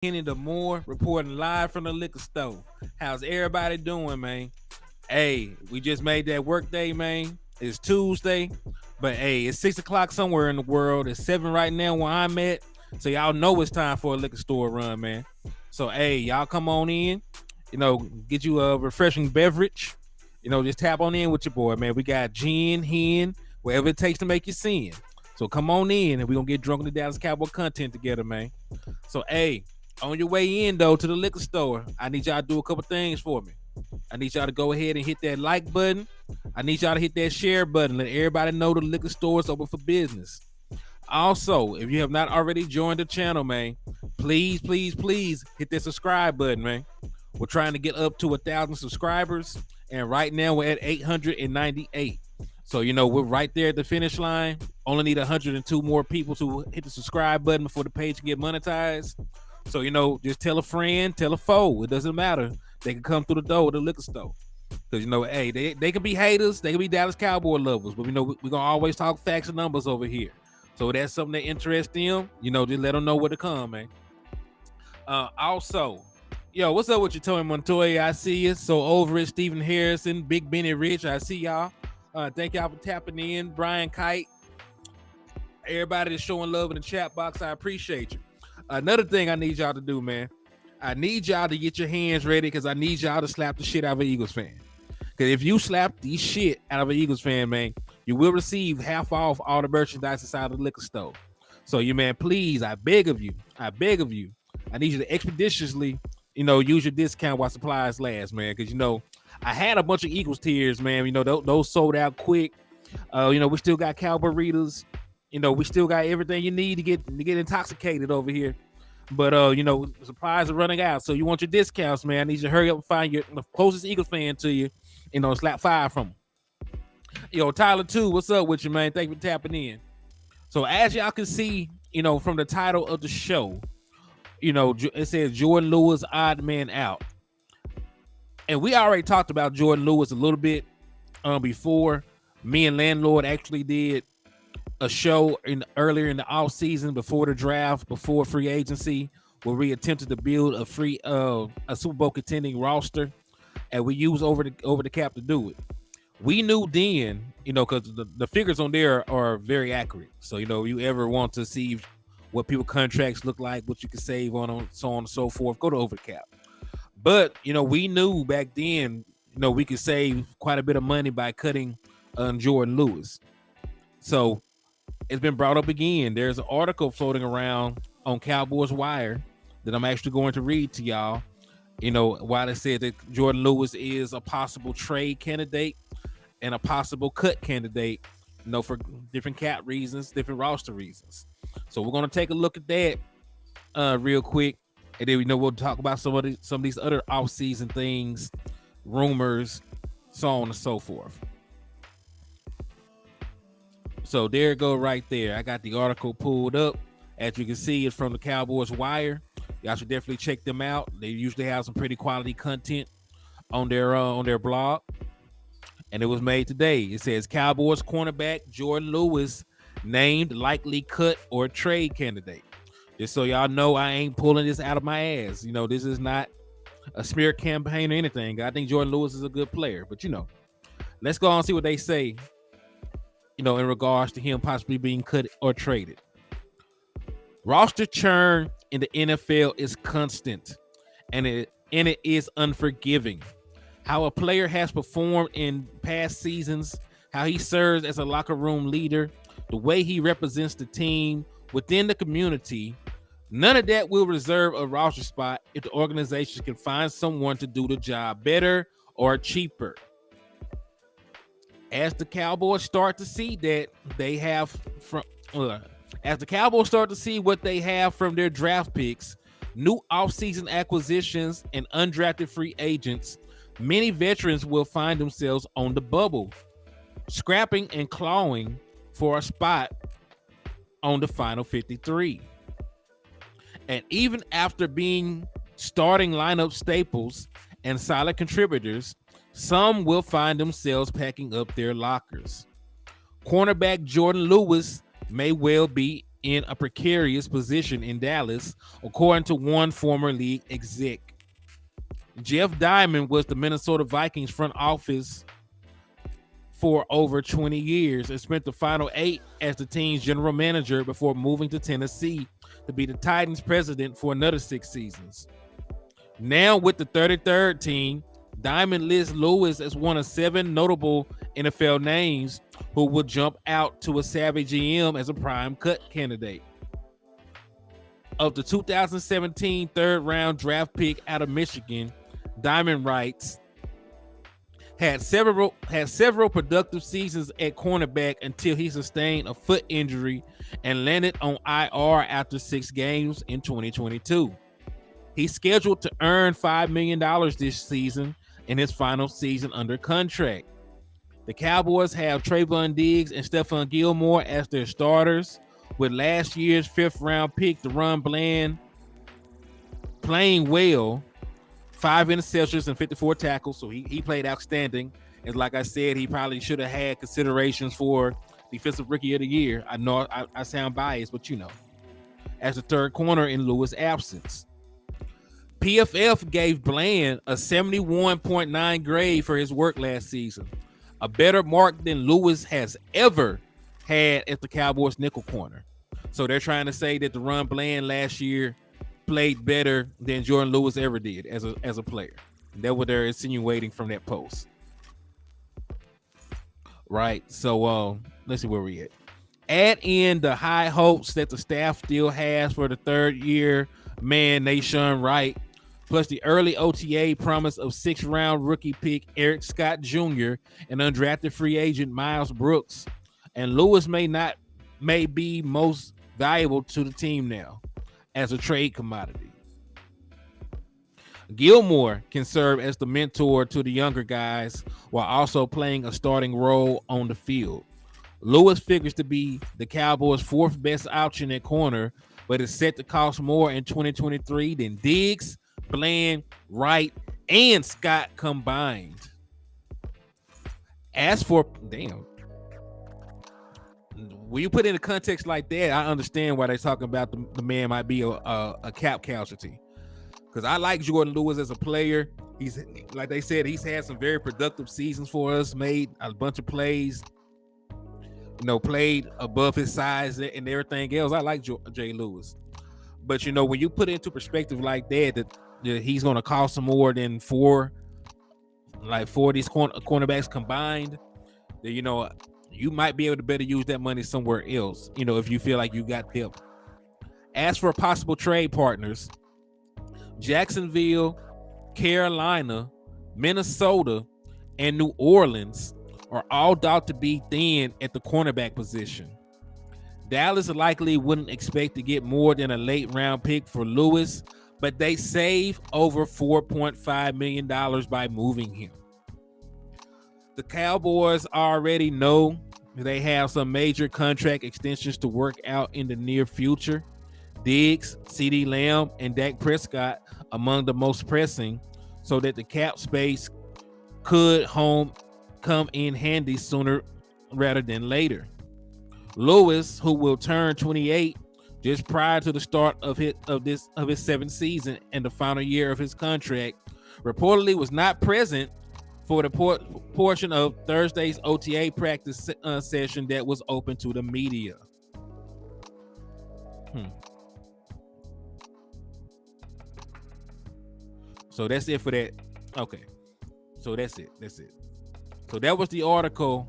Henny the Moore reporting live from the liquor store. How's everybody doing, man? Hey, we just made that work day, man. It's Tuesday, but hey, it's 6 o'clock somewhere in the world. It's 7 right now where I'm at. So y'all know it's time for a liquor store run, man. So hey, y'all come on in. Get you a refreshing beverage. Just tap on in with your boy, man. We got gin, hen, whatever it takes to make you sin. So come on in and we're gonna get drunk on the Dallas Cowboy content together, man. So hey, on your way in though to the liquor store, I need y'all to do a couple things for me. I need y'all to go ahead and hit that like button. I need y'all to hit that share button. Let everybody know the liquor store is open for business. Also, if you have not already joined the channel, man, please, please, please hit that subscribe button, man. We're trying to get up to 1,000 subscribers, and right now we're at 898. So, we're right there at the finish line. Only need 102 more people to hit the subscribe button before the page can get monetized. So, just tell a friend, tell a foe. It doesn't matter. They can come through the door of the liquor store. Because, hey, they can be haters. They can be Dallas Cowboy lovers. But, we're going to always talk facts and numbers over here. So, if that's something that interests them, just let them know where to come, man. Also, what's up with you, Tony Montoya? I see you. So, over it, Stephen Harrison, Big Benny Rich. I see y'all. Thank y'all for tapping in. Brian Kite. Everybody that's showing love in the chat box, I appreciate you. Another thing I need y'all to do, man. I need y'all to get your hands ready because I need y'all to slap the shit out of an Eagles fan. Because if you slap the shit out of an Eagles fan, man, you will receive half off all the merchandise inside of the liquor store. So, man, please, I beg of you. I need you to expeditiously, use your discount while supplies last, man. Because, I had a bunch of Eagles tiers, man. Those sold out quick. We still got Cowboy readers. We still got everything you need to get intoxicated over here. But, supplies are running out. So you want your discounts, man. I need you to hurry up and find the closest Eagles fan to you, slap 5 from them. Tyler, too, what's up with you, man? Thank you for tapping in. So as y'all can see, from the title of the show, it says Jourdan Lewis, odd man out. And we already talked about Jourdan Lewis a little bit before. Me and Landlord actually did a show earlier in the off season, before the draft, before free agency, where we attempted to build a Super Bowl contending roster, and we used over the cap to do it. We knew then, because the figures on there are very accurate. So, you ever want to see what people contracts look like, what you can save on, so on and so forth, go to over the cap. But, we knew back then, we could save quite a bit of money by cutting Jourdan Lewis. So it's been brought up again. There's an article floating around on Cowboys Wire that I'm actually going to read to y'all. While it said that Jourdan Lewis is a possible trade candidate and a possible cut candidate, for different cap reasons, different roster reasons. So we're going to take a look at that real quick. And then, we'll talk about some of these other off-season things, rumors, so on and so forth. So there it go right there. I got the article pulled up. As you can see, it's from the Cowboys Wire. Y'all should definitely check them out. They usually have some pretty quality content on their blog. And it was made today. It says Cowboys cornerback Jourdan Lewis named likely cut or trade candidate. Just so y'all know, I ain't pulling this out of my ass. This is not a smear campaign or anything. I think Jourdan Lewis is a good player. But, let's go on and see what they say, in regards to him possibly being cut or traded. Roster churn in the NFL is constant, and it is unforgiving. How a player has performed in past seasons, how he serves as a locker room leader, the way he represents the team within the community, none of that will reserve a roster spot if the organization can find someone to do the job better or cheaper. As the Cowboys start to see that they have from, as the Cowboys start to see what they have from their draft picks, new offseason acquisitions, and undrafted free agents, many veterans will find themselves on the bubble, scrapping and clawing for a spot on the final 53. And even after being starting lineup staples and solid contributors, some will find themselves packing up their lockers. Cornerback Jourdan Lewis may well be in a precarious position in Dallas, according to one former league exec. Jeff Diamond was the Minnesota Vikings front office for over 20 years and spent the final 8 as the team's general manager before moving to Tennessee to be the Titans president for another 6 seasons. Now with the 33rd team, Diamond lists Lewis as one of 7 notable NFL names who will jump out to a savvy GM as a prime cut candidate. Of the 2017 third-round draft pick out of Michigan, Diamond writes, had several productive seasons at cornerback until he sustained a foot injury and landed on IR after 6 games in 2022. He's scheduled to earn $5 million this season in his final season under contract. The Cowboys have Trayvon Diggs and Stephon Gilmore as their starters, with last year's 5th-round pick DaRon Bland playing well, 5 interceptions and 54 tackles, so he played outstanding. And like I said, he probably should have had considerations for Defensive Rookie of the Year. I know I sound biased, but as the third corner in Lewis' absence. PFF gave Bland a 71.9 grade for his work last season, a better mark than Lewis has ever had at the Cowboys nickel corner. So they're trying to say that DaRon Bland last year played better than Jourdan Lewis ever did as a player. That's what they're insinuating from that post. Right. So let's see where we at. Add in the high hopes that the staff still has for the 3rd-year man Nation Wright, plus the early OTA promise of 6th-round rookie pick Eric Scott Jr. and undrafted free agent Miles Brooks, and Lewis may be most valuable to the team now as a trade commodity. Gilmore can serve as the mentor to the younger guys while also playing a starting role on the field. Lewis figures to be the Cowboys' 4th best option at corner, but is set to cost more in 2023 than Diggs, Bland, Wright, and Scott combined. As for when you put it in a context like that, I understand why they're talking about the man might be a cap casualty. Because I like Jourdan Lewis as a player. He's, like they said, he's had some very productive seasons for us, made a bunch of plays, played above his size and everything else. I like Jay Lewis. But, when you put it into perspective like that he's going to cost some more than 4 of these cornerbacks combined, then, you might be able to better use that money somewhere else, if you feel like you got them. As for possible trade partners, Jacksonville, Carolina, Minnesota, and New Orleans are all thought to be thin at the cornerback position. Dallas likely wouldn't expect to get more than a late round pick for Lewis, but they save over $4.5 million by moving him. The Cowboys already know they have some major contract extensions to work out in the near future. Diggs, CeeDee Lamb, and Dak Prescott among the most pressing, so that the cap space could come in handy sooner rather than later. Lewis, who will turn 28 just prior to the start of his 7th season and the final year of his contract, reportedly was not present for the portion of Thursday's OTA practice session that was open to the media. So that's it for that. Okay. So that's it. So that was the article,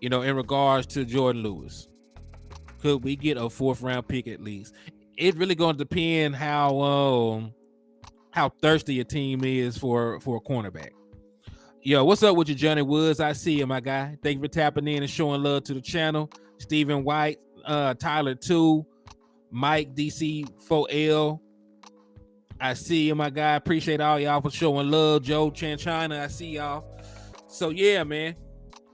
in regards to Jourdan Lewis. Could we get a 4th-round pick at least? It really going to depend how thirsty a team is for a cornerback. Yo, what's up with you, Johnny Woods? I see you, my guy. Thank you for tapping in and showing love to the channel. Stephen White, Tyler 2, Mike DC4L. I see you, my guy. Appreciate all y'all for showing love. Joe Chanchina, I see y'all. So yeah, man.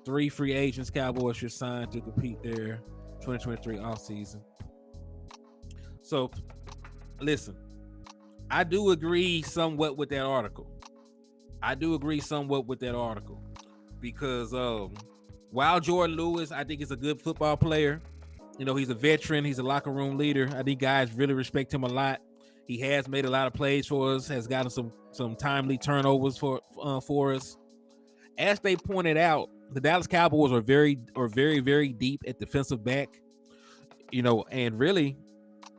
3 free agents Cowboys should sign to compete their 2023 offseason. So listen, I do agree somewhat with that article. Because while Jourdan Lewis, I think, is a good football player, He's a veteran. He's a locker room leader. I think guys really respect him a lot. He has made a lot of plays for us. Has gotten some timely turnovers for us. As they pointed out, the Dallas Cowboys are very deep at defensive back. And really,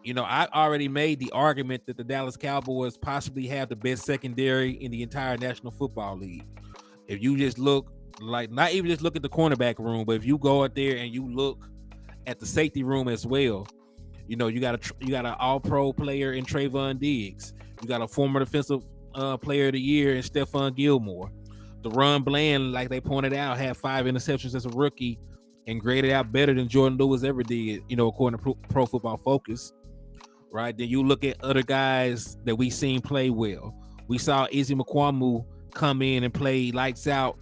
I already made the argument that the Dallas Cowboys possibly have the best secondary in the entire National Football League. If you just look, like, not even just look at the cornerback room, but if you go out there and you look at the safety room as well, you got an All-Pro player in Trayvon Diggs. You got a former defensive player of the year in Stephon Gilmore. DaRon Bland, like they pointed out, had 5 interceptions as a rookie and graded out better than Jourdan Lewis ever did, according to Pro Football Focus. Right? Then you look at other guys that we seen play well. We saw Izzy McQuamu come in and play lights out,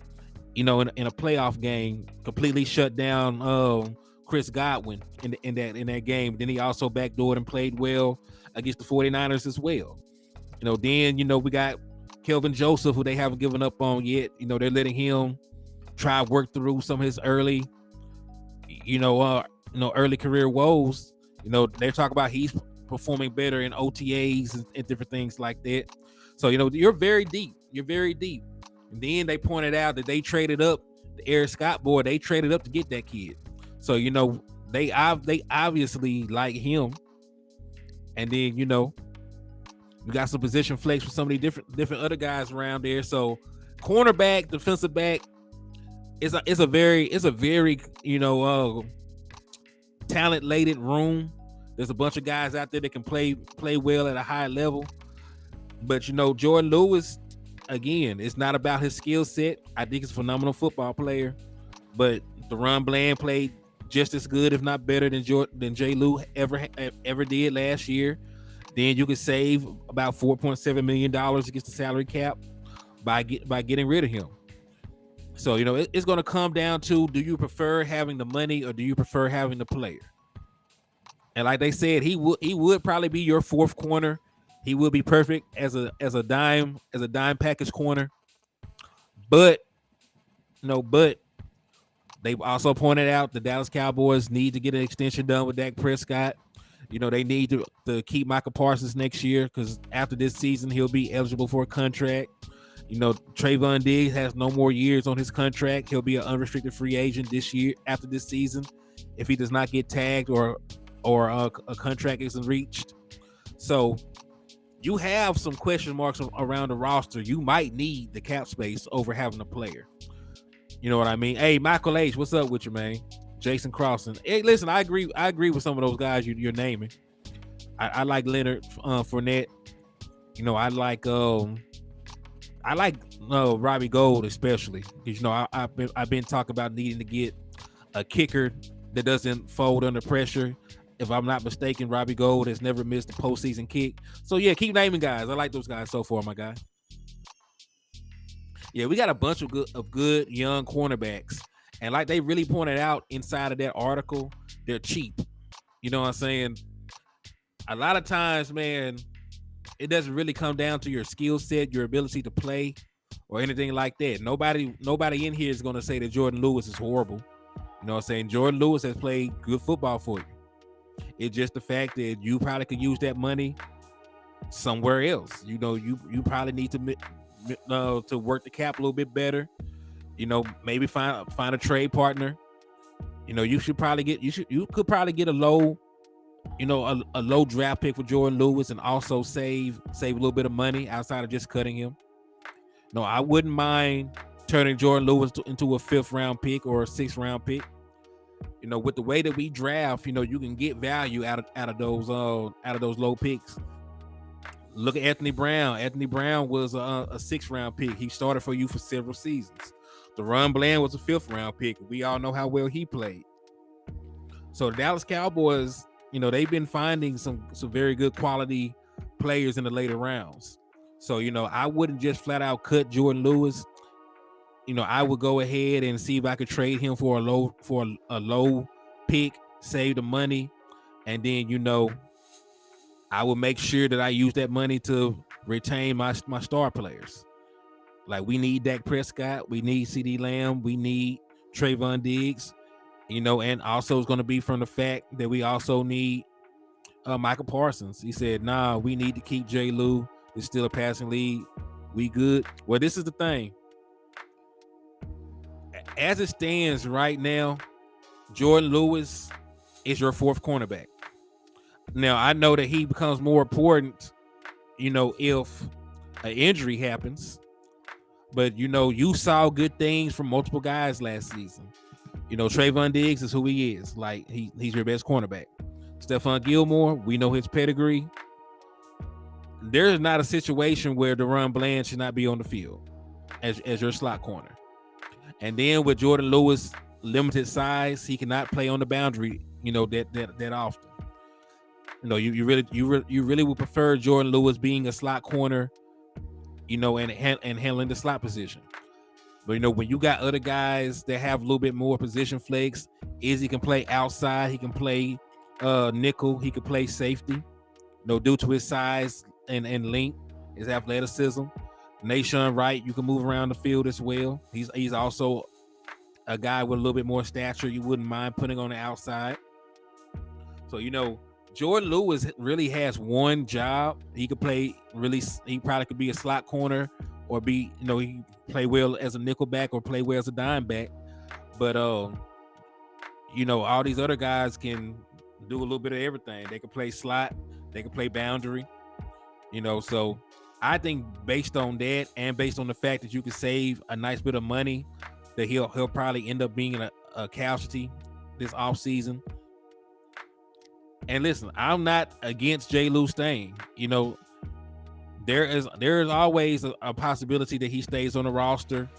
in a playoff game, completely shut down Chris Godwin in that game. Then he also backdoored and played well against the 49ers as well. Then we got Kelvin Joseph, who they haven't given up on yet. They're letting him try to work through some of his early career woes. They talk about he's performing better in OTAs and different things like that. So, you're very deep. And then they pointed out that they traded up the Eric Scott boy. They traded up to get that kid. So, they obviously like him. And then, we got some position flex with some of the different other guys around there. So, cornerback, defensive back, it's a very talent-laden room. There's a bunch of guys out there that can play well at a high level. But Jourdan Lewis, again, it's not about his skill set. I think he's a phenomenal football player. But DaRon Bland played just as good, if not better, than J. Lou ever did last year. Then you could save about $4.7 million against the salary cap by getting rid of him. So, it's going to come down to, do you prefer having the money or do you prefer having the player? And like they said, he would probably be your fourth corner. He would be perfect as a dime package corner. But they also pointed out the Dallas Cowboys need to get an extension done with Dak Prescott. They need to keep Michael Parsons next year, because after this season he'll be eligible for a contract. Trayvon Diggs has no more years on his contract. He'll be an unrestricted free agent this year after this season if he does not get tagged or a contract isn't reached. So you have some question marks around the roster. You might need the cap space over having a player. You know what I mean? Hey, Michael H., what's up with you, man? Jason Crossan. Hey, listen, I agree with some of those guys you're naming. I like Leonard Fournette. I like Robbie Gould especially, because I've been talking about needing to get a kicker that doesn't fold under pressure. If I'm not mistaken, Robbie Gould has never missed a postseason kick. So yeah, keep naming guys. I like those guys so far, my guy. Yeah, we got a bunch of good young cornerbacks, and like they really pointed out inside of that article, they're cheap. You know what I'm saying? A lot of times, man, it doesn't really come down to your skill set, your ability to play, or anything like that. Nobody in here is going to say that Jourdan Lewis is horrible. You know what I'm saying? Jourdan Lewis has played good football for you. It's just the fact that you probably could use that money somewhere else. You probably need to work the cap a little bit better. Maybe find a trade partner. You could probably get a low draft pick for Jourdan Lewis and also save a little bit of money outside of just cutting him. No, I wouldn't mind turning Jourdan Lewis into a 5th round pick or a 6th round pick. With the way that we draft, you can get value out of those low picks. Look at Anthony Brown. Anthony Brown was a 6th round pick. He started for you for several seasons. DaRon Bland was a 5th round pick. We all know how well he played. So the Dallas Cowboys, they've been finding some very good quality players in the later rounds. So, I wouldn't just flat out cut Jourdan Lewis. I would go ahead and see if I could trade him for a low pick, save the money, and then, I will make sure that I use that money to retain my star players. Like, we need Dak Prescott, we need CeeDee Lamb, we need Trayvon Diggs. And also it's going to be from the fact that we also need Michael Parsons. He said, "Nah, we need to keep J. Lou. It's still a passing league. We good." Well, this is the thing. As it stands right now, Jourdan Lewis is your fourth cornerback. Now, I know that he becomes more important, if an injury happens. But, you saw good things from multiple guys last season. Trayvon Diggs is who he is. Like, he's your best cornerback. Stephon Gilmore, we know his pedigree. There is not a situation where DaRon Bland should not be on the field as your slot corner. And then with Jourdan Lewis' limited size, he cannot play on the boundary, that often. You really would prefer Jourdan Lewis being a slot corner, and handling the slot position. But when you got other guys that have a little bit more position flex, Izzy can play outside, he can play nickel, he can play safety, due to his size and length, his athleticism. Nation Wright, you can move around the field as well. He's also a guy with a little bit more stature you wouldn't mind putting on the outside. So Jourdan Lewis really has one job. He could play he probably could be a slot corner or be, he play well as a nickelback or play well as a dime back. But all these other guys can do a little bit of everything. They can play slot, they can play boundary. So I think based on that and based on the fact that you can save a nice bit of money, that he'll probably end up being a casualty this offseason. And listen, I'm not against J. Lou staying. There is always a possibility that he stays on the roster.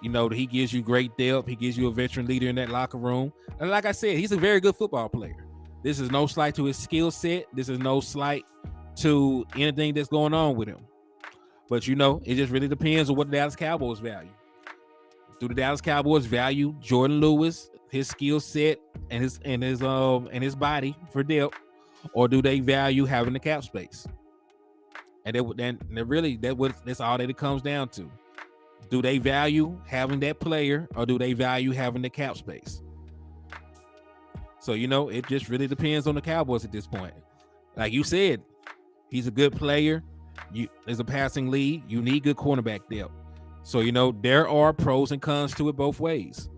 That he gives you great depth. He gives you a veteran leader in that locker room. And like I said, he's a very good football player. This is no slight to his skill set. This is no slight to anything that's going on with him. But it just really depends on what the Dallas Cowboys value. Do the Dallas Cowboys value Jourdan Lewis, his skill set, and his body for depth, or do they value having the cap space? And that's all that it comes down to. Do they value having that player, or do they value having the cap space? So it just really depends on the Cowboys at this point. Like you said, he's a good player. There's a passing league. You need good cornerback depth. So there are pros and cons to it both ways.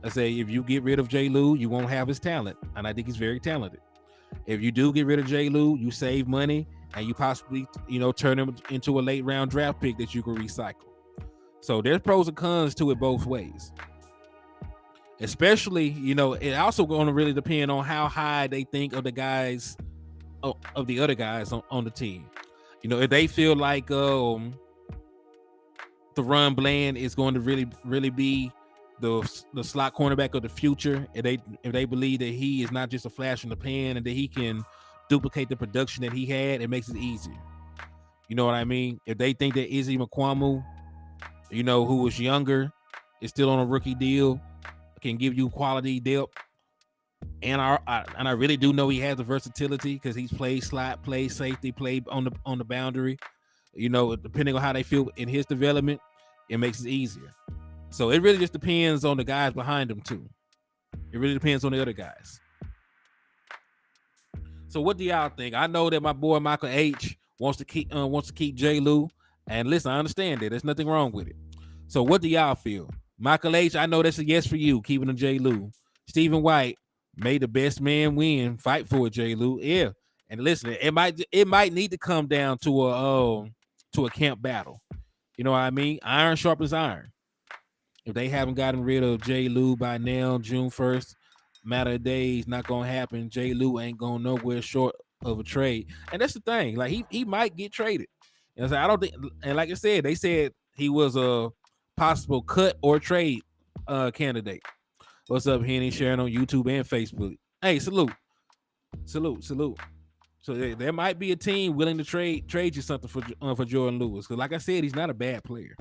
I say if you get rid of J. Lou, you won't have his talent, and I think he's very talented. If you do get rid of J. Lou, you save money, and you possibly turn him into a late round draft pick that you can recycle. So there's pros and cons to it both ways. Especially, it also going to really depend on how high they think of the guys, of the other guys on the team. If they feel like DaRon Bland is going to really be the slot cornerback of the future, if they believe that he is not just a flash in the pan and that he can duplicate the production that he had, it makes it easier. You know what I mean? If they think that Izzy McQuamu, who was younger, is still on a rookie deal, can give you quality depth, and I really do know he has the versatility because he's played slot, played safety, played on the boundary. Depending on how they feel in his development, it makes it easier. So it really just depends on the guys behind him too. It really depends on the other guys. So what do y'all think? I know that my boy Michael H wants to keep J. Lou, and listen, I understand that. There's nothing wrong with it. So what do y'all feel? Michael H, I know that's a yes for you, keeping a J. Lou. Stephen White, may the best man win. Fight for it, J. Lou. Yeah, and listen, it might need to come down to a camp battle. You know what I mean? Iron sharpens iron. If they haven't gotten rid of J. Lou by now, June 1st, matter of days, not gonna happen. J. Lou ain't going nowhere short of a trade, and that's the thing. Like he might get traded. And I don't think, and like I said, they said he was a possible cut or trade candidate. What's up, Henny? Sharing on YouTube and Facebook. Hey, salute. So there might be a team willing to trade you something for Jourdan Lewis, because like I said, he's not a bad player.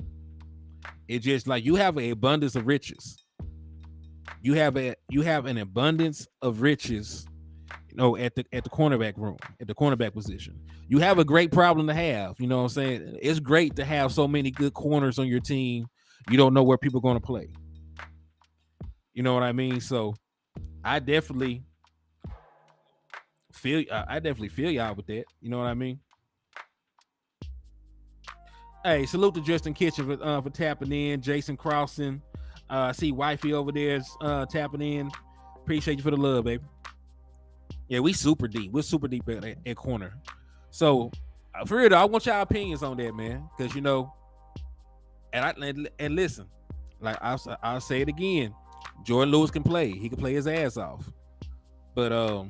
It's just like you have an abundance of riches. You have an abundance of riches, at the cornerback room, at the cornerback position. You have a great problem to have. You know what I'm saying? It's great to have so many good corners on your team. You don't know where people are going to play. You know what I mean? So I definitely feel y'all with that. You know what I mean? Hey, salute to Justin Kitchen for tapping in. Jason Crossan, I see Wifey over there is tapping in. Appreciate you for the love, baby. Yeah, we super deep. We're super deep at corner. So for real though, I want y'all opinions on that, man. Because and listen, like I'll say it again. Jourdan Lewis can play. He can play his ass off. But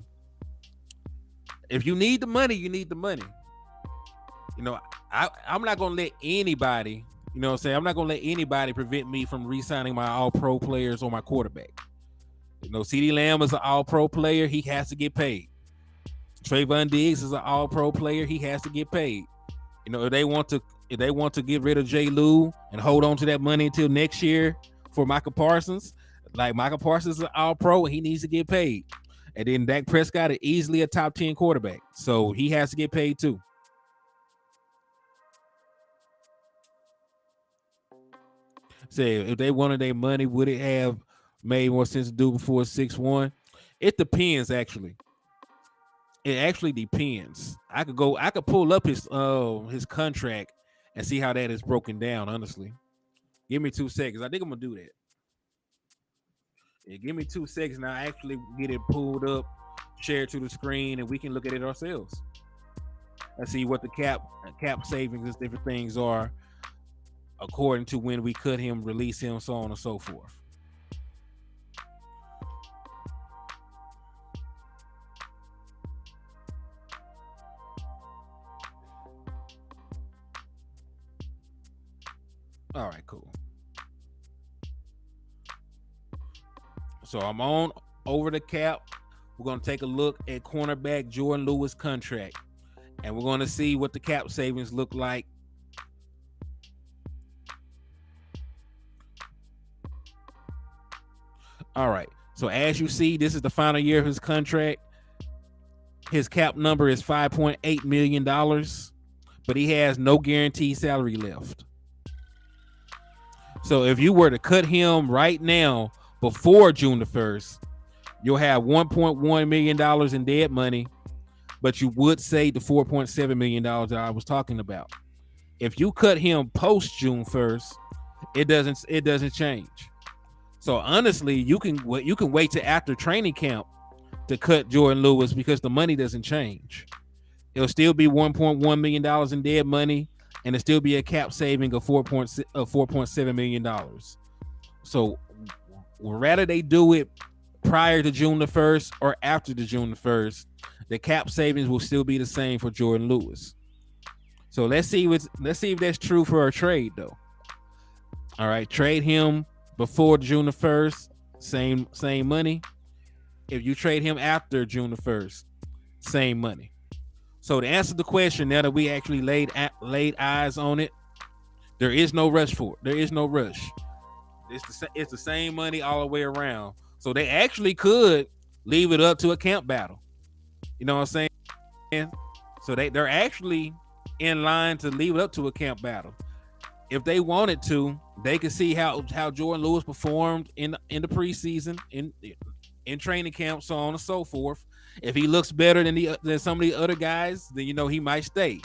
if you need the money, you need the money. I'm not gonna let anybody, I'm not gonna let anybody prevent me from re-signing my all-pro players or my quarterback. CeeDee Lamb is an all-pro player, he has to get paid. Trayvon Diggs is an all-pro player, he has to get paid. If they want to get rid of J. Lou and hold on to that money until next year for Micah Parsons, like Micah Parsons is an all-pro and he needs to get paid. And then Dak Prescott is easily a top 10 quarterback, so he has to get paid too. Say if they wanted their money, would it have made more sense to do before 6-1? It depends, actually. It actually depends. I could pull up his contract and see how that is broken down, honestly. Give me 2 seconds. I think I'm gonna do that. Yeah, give me 2 seconds and I'll actually get it pulled up, share it to the screen, and we can look at it ourselves. Let's see what the cap savings and different things are according to when we cut him, release him, so on and so forth. All right, cool. So I'm on over the cap. We're going to take a look at cornerback Jourdan Lewis contract, and we're going to see what the cap savings look like. All right. So as you see, this is the final year of his contract. His cap number is $5.8 million, but he has no guaranteed salary left. So if you were to cut him right now before June the 1st, you'll have $1.1 million in dead money, but you would save the $4.7 million that I was talking about. If you cut him post June 1st, it doesn't change. So honestly, you can wait till after training camp to cut Jourdan Lewis because the money doesn't change. It'll still be $1.1 million in dead money, and it'll still be a cap saving of $4.7 million. So rather they do it prior to June the 1st or after the June the 1st, the cap savings will still be the same for Jourdan Lewis. So let's see if that's true for a trade though. All right, trade him before June the 1st, same money. If you trade him after June the 1st, same money. So to answer the question, now that we actually laid eyes on it, there is no rush for it. There is no rush. It's the same money all the way around. So they actually could leave it up to a camp battle. You know what I'm saying? So they're actually in line to leave it up to a camp battle. If they wanted to, they could see how Jourdan Lewis performed in the preseason, in training camp, so on and so forth. If he looks better than some of the other guys, then he might stay.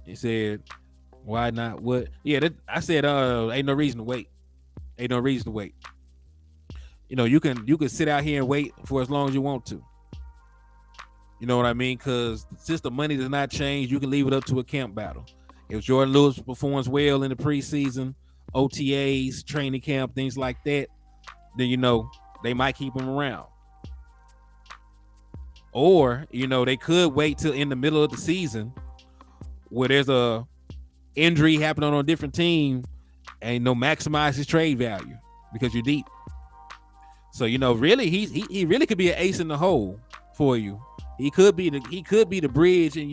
He said, "Why not? What? Yeah, I said, ain't no reason to wait. Ain't no reason to wait. You can sit out here and wait for as long as you want to. You know what I mean? Because since the money does not change, you can leave it up to a camp battle. If Jourdan Lewis performs well in the preseason, OTAs, training camp, things like that, then they might keep him around. Or they could wait till in the middle of the season where there's a injury happening on a different team and maximize his trade value because you're deep. So really he really could be an ace in the hole for you. He could be the bridge and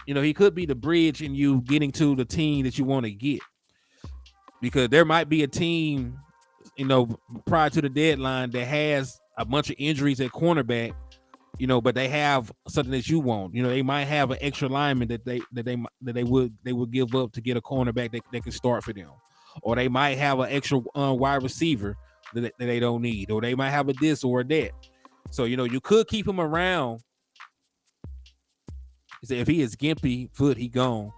he could be the bridge in you getting to the team that you want to get. Because there might be a team, prior to the deadline that has a bunch of injuries at cornerback, but they have something that you want. They might have an extra lineman that they would give up to get a cornerback that can start for them. or they might have an extra wide receiver that they don't need, or they might have a this or that. So you could keep him around. He said if he is gimpy foot, he gone.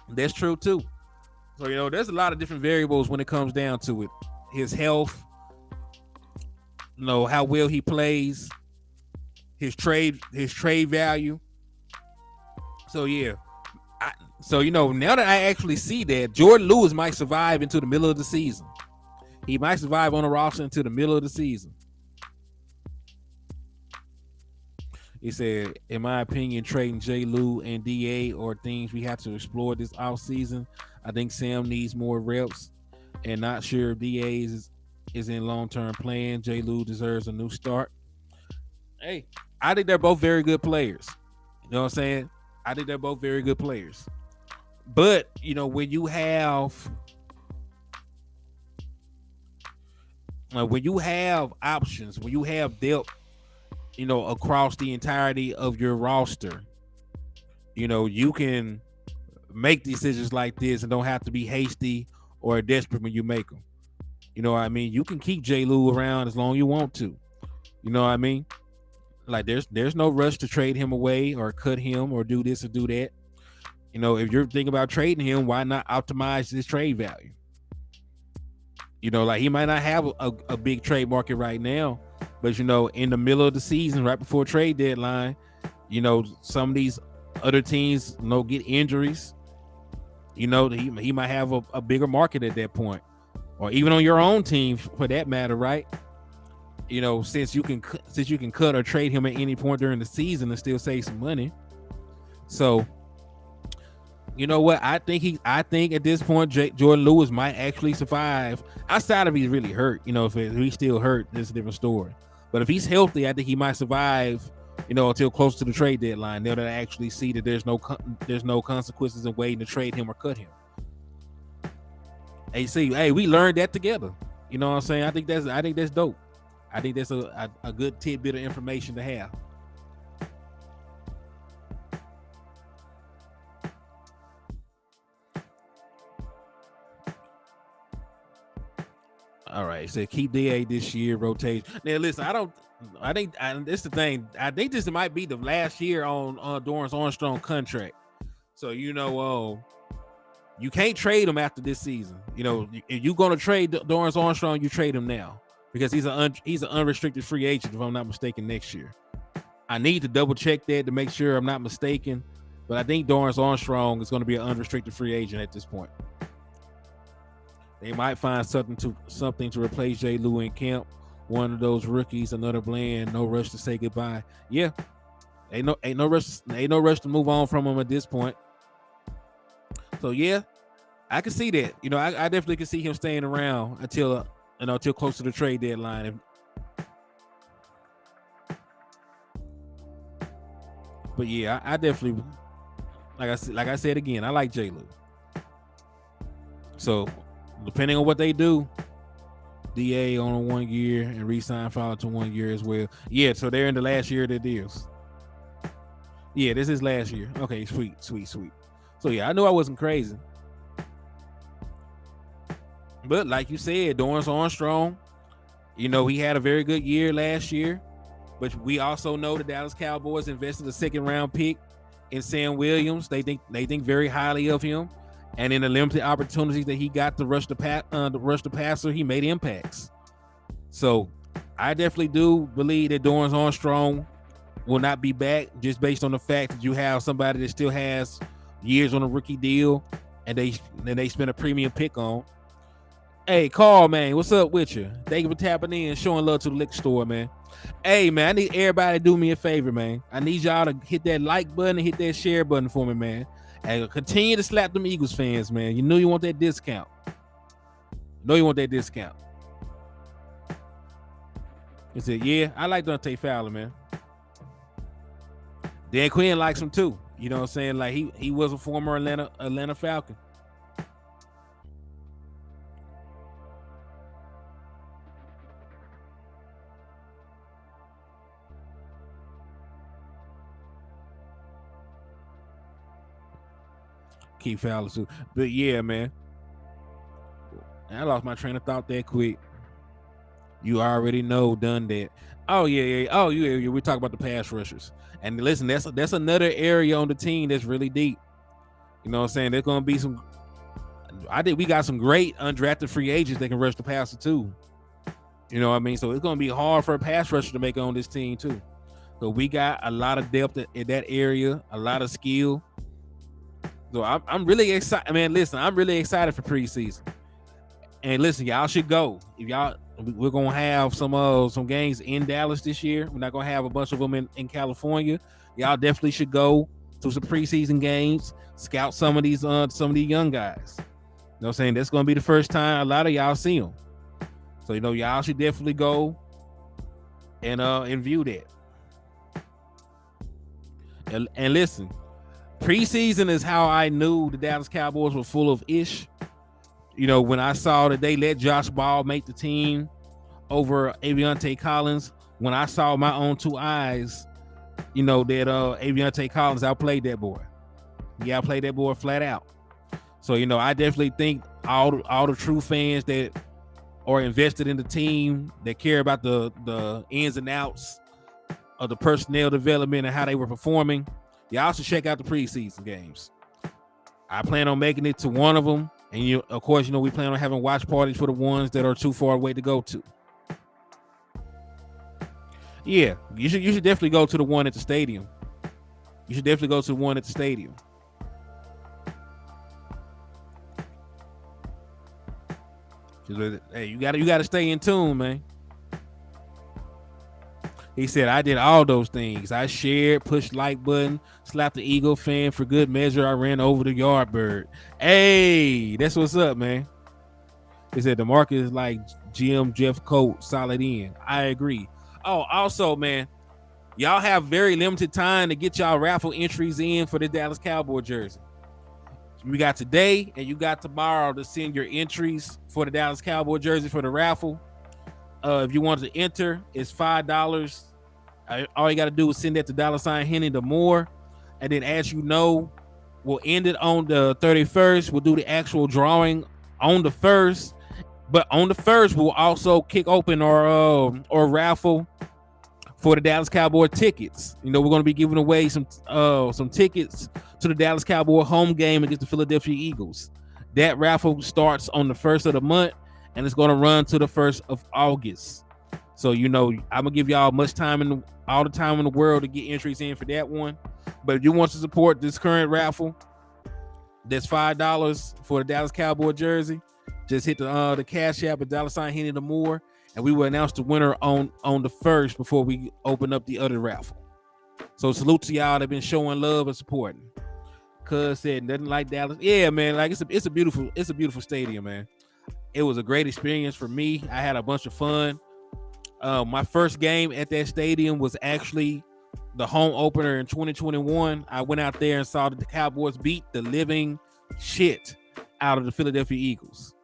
That's true too. So there's a lot of different variables when it comes down to it. His health, how well he plays, his trade value. So yeah. Now that I actually see that Jourdan Lewis might survive into the middle of the season. He might survive on the roster until the middle of the season. He said, in my opinion, trading J. Lou and DA are things we have to explore this offseason. I think Sam needs more reps and not sure if DA is in long-term plan. J. Lou deserves a new start. Hey, I think they're both very good players. You know what I'm saying? I think they're both very good players. But, when you have options, when you have depth, across the entirety of your roster, you can make decisions like this and don't have to be hasty or desperate when you make them. You know what I mean? You can keep J. Lou around as long as you want to. You know what I mean? Like there's no rush to trade him away or cut him or do this or do that. If you're thinking about trading him, why not optimize his trade value? Like he might not have a big trade market right now, but in the middle of the season, right before trade deadline, some of these other teams get injuries. He might have a bigger market at that point, or even on your own team for that matter, right? Since you can cut or trade him at any point during the season and still save some money. So, you know what? I think at this point, Jourdan Lewis might actually survive. Outside of he's really hurt, if he's still hurt, that's a different story. But if he's healthy, I think he might survive, until close to the trade deadline. They'll actually see that there's no consequences in waiting to trade him or cut him. Hey, we learned that together. You know what I'm saying? I think that's dope. I think that's a good tidbit of information to have. All right, so keep DA this year, rotation. Now listen, this is the thing. I think this might be the last year on Dorrance Armstrong contract. So you can't trade him after this season. If you're gonna trade Dorrance Armstrong, you trade him now because he's an unrestricted free agent, if I'm not mistaken, next year. I need to double check that to make sure I'm not mistaken, but I think Dorrance Armstrong is going to be an unrestricted free agent at this point. They might find something to replace J. Lou in camp. One of those rookies, another blend. No rush to say goodbye. Yeah, ain't no rush to move on from him at this point. So yeah, I can see that. I definitely can see him staying around until close to the trade deadline. But yeah, I definitely, like I said again, I like J. Lou. So depending on what they do, DA on a 1 year and re-sign Fowler to 1 year as well. Yeah, so they're in the last year of their deals. Yeah, this is last year. Okay, sweet. So yeah, I knew I wasn't crazy. But like you said, Dorrance Armstrong, he had a very good year last year. But we also know the Dallas Cowboys invested a second round pick in Sam Williams. They think very highly of him. And in the limited opportunities that he got to rush the passer, he made impacts. So I definitely do believe that Dorrance Armstrong will not be back just based on the fact that you have somebody that still has years on a rookie deal and they spent a premium pick on. Hey, Carl, man, what's up with you? Thank you for tapping in and showing love to the liquor store, man. Hey, man, I need everybody to do me a favor, man. I need y'all to hit that like button and hit that share button for me, man. And continue to slap them Eagles fans, man. You know you want that discount. He said, yeah, I like Dante Fowler, man. Dan Quinn likes him too. You know what I'm saying? Like he was a former Atlanta Falcon. Keep Fowler too. But yeah, man. And I lost my train of thought that quick. You already know, done that. Oh yeah. Oh yeah. We talk about the pass rushers. And listen, that's another area on the team that's really deep. You know what I'm saying? There's gonna be some. We got some great undrafted free agents that can rush the passer too. You know what I mean? So it's gonna be hard for a pass rusher to make it on this team too. So we got a lot of depth in that area, a lot of skill. So I'm really excited, man. Listen, I'm really excited for preseason. And listen, y'all should go. If y'all, we're gonna have some games in Dallas this year. We're not gonna have a bunch of them in California. Y'all definitely should go to some preseason games, scout some of these young guys. You know what I'm saying? That's gonna be the first time a lot of y'all see them. So y'all should definitely go and view that. And listen, preseason is how I knew the Dallas Cowboys were full of ish. When I saw that they let Josh Ball make the team over Aviante Collins, when I saw my own two eyes, that Aviante Collins outplayed that boy. Yeah, I played that boy flat out. So, I definitely think all the true fans that are invested in the team, that care about the ins and outs of the personnel development and how they were performing, y'all should check out the preseason games. I plan on making it to one of them. And of course, we plan on having watch parties for the ones that are too far away to go to. Yeah, you should definitely go to the one at the stadium. You should definitely go to the one at the stadium. Hey, you gotta stay in tune, man. He said, I did all those things. I shared, pushed like button, slapped the Eagle fan. For good measure, I ran over the Yardbird. Hey, that's what's up, man. He said, the market is like GM Jeff Coat, solid in. I agree. Oh, also, man, y'all have very limited time to get y'all raffle entries in for the Dallas Cowboy jersey. We got today and you got tomorrow to send your entries for the Dallas Cowboy jersey for the raffle. If you want to enter, it's $5. All you got to do is send that to $Henny the more. And then as you know, we'll end it on the 31st. We'll do the actual drawing on the 1st. But on the 1st, we'll also kick open our raffle for the Dallas Cowboy tickets. We're going to be giving away some tickets to the Dallas Cowboy home game against the Philadelphia Eagles. That raffle starts on the 1st of the month, and it's going to run to the 1st of August. So, I'm going to give y'all all the time in the world to get entries in for that one. But if you want to support this current raffle, that's $5 for the Dallas Cowboy jersey. Just hit the Cash App at $Henny the more, and we will announce the winner on the 1st before we open up the other raffle. So salute to y'all that been showing love and supporting. Cuz said nothing like Dallas. Yeah, man, like it's a beautiful stadium, man. It was a great experience for me. I had a bunch of fun. My first game at that stadium was actually the home opener in 2021. I went out there and saw that the Cowboys beat the living shit out of the Philadelphia Eagles.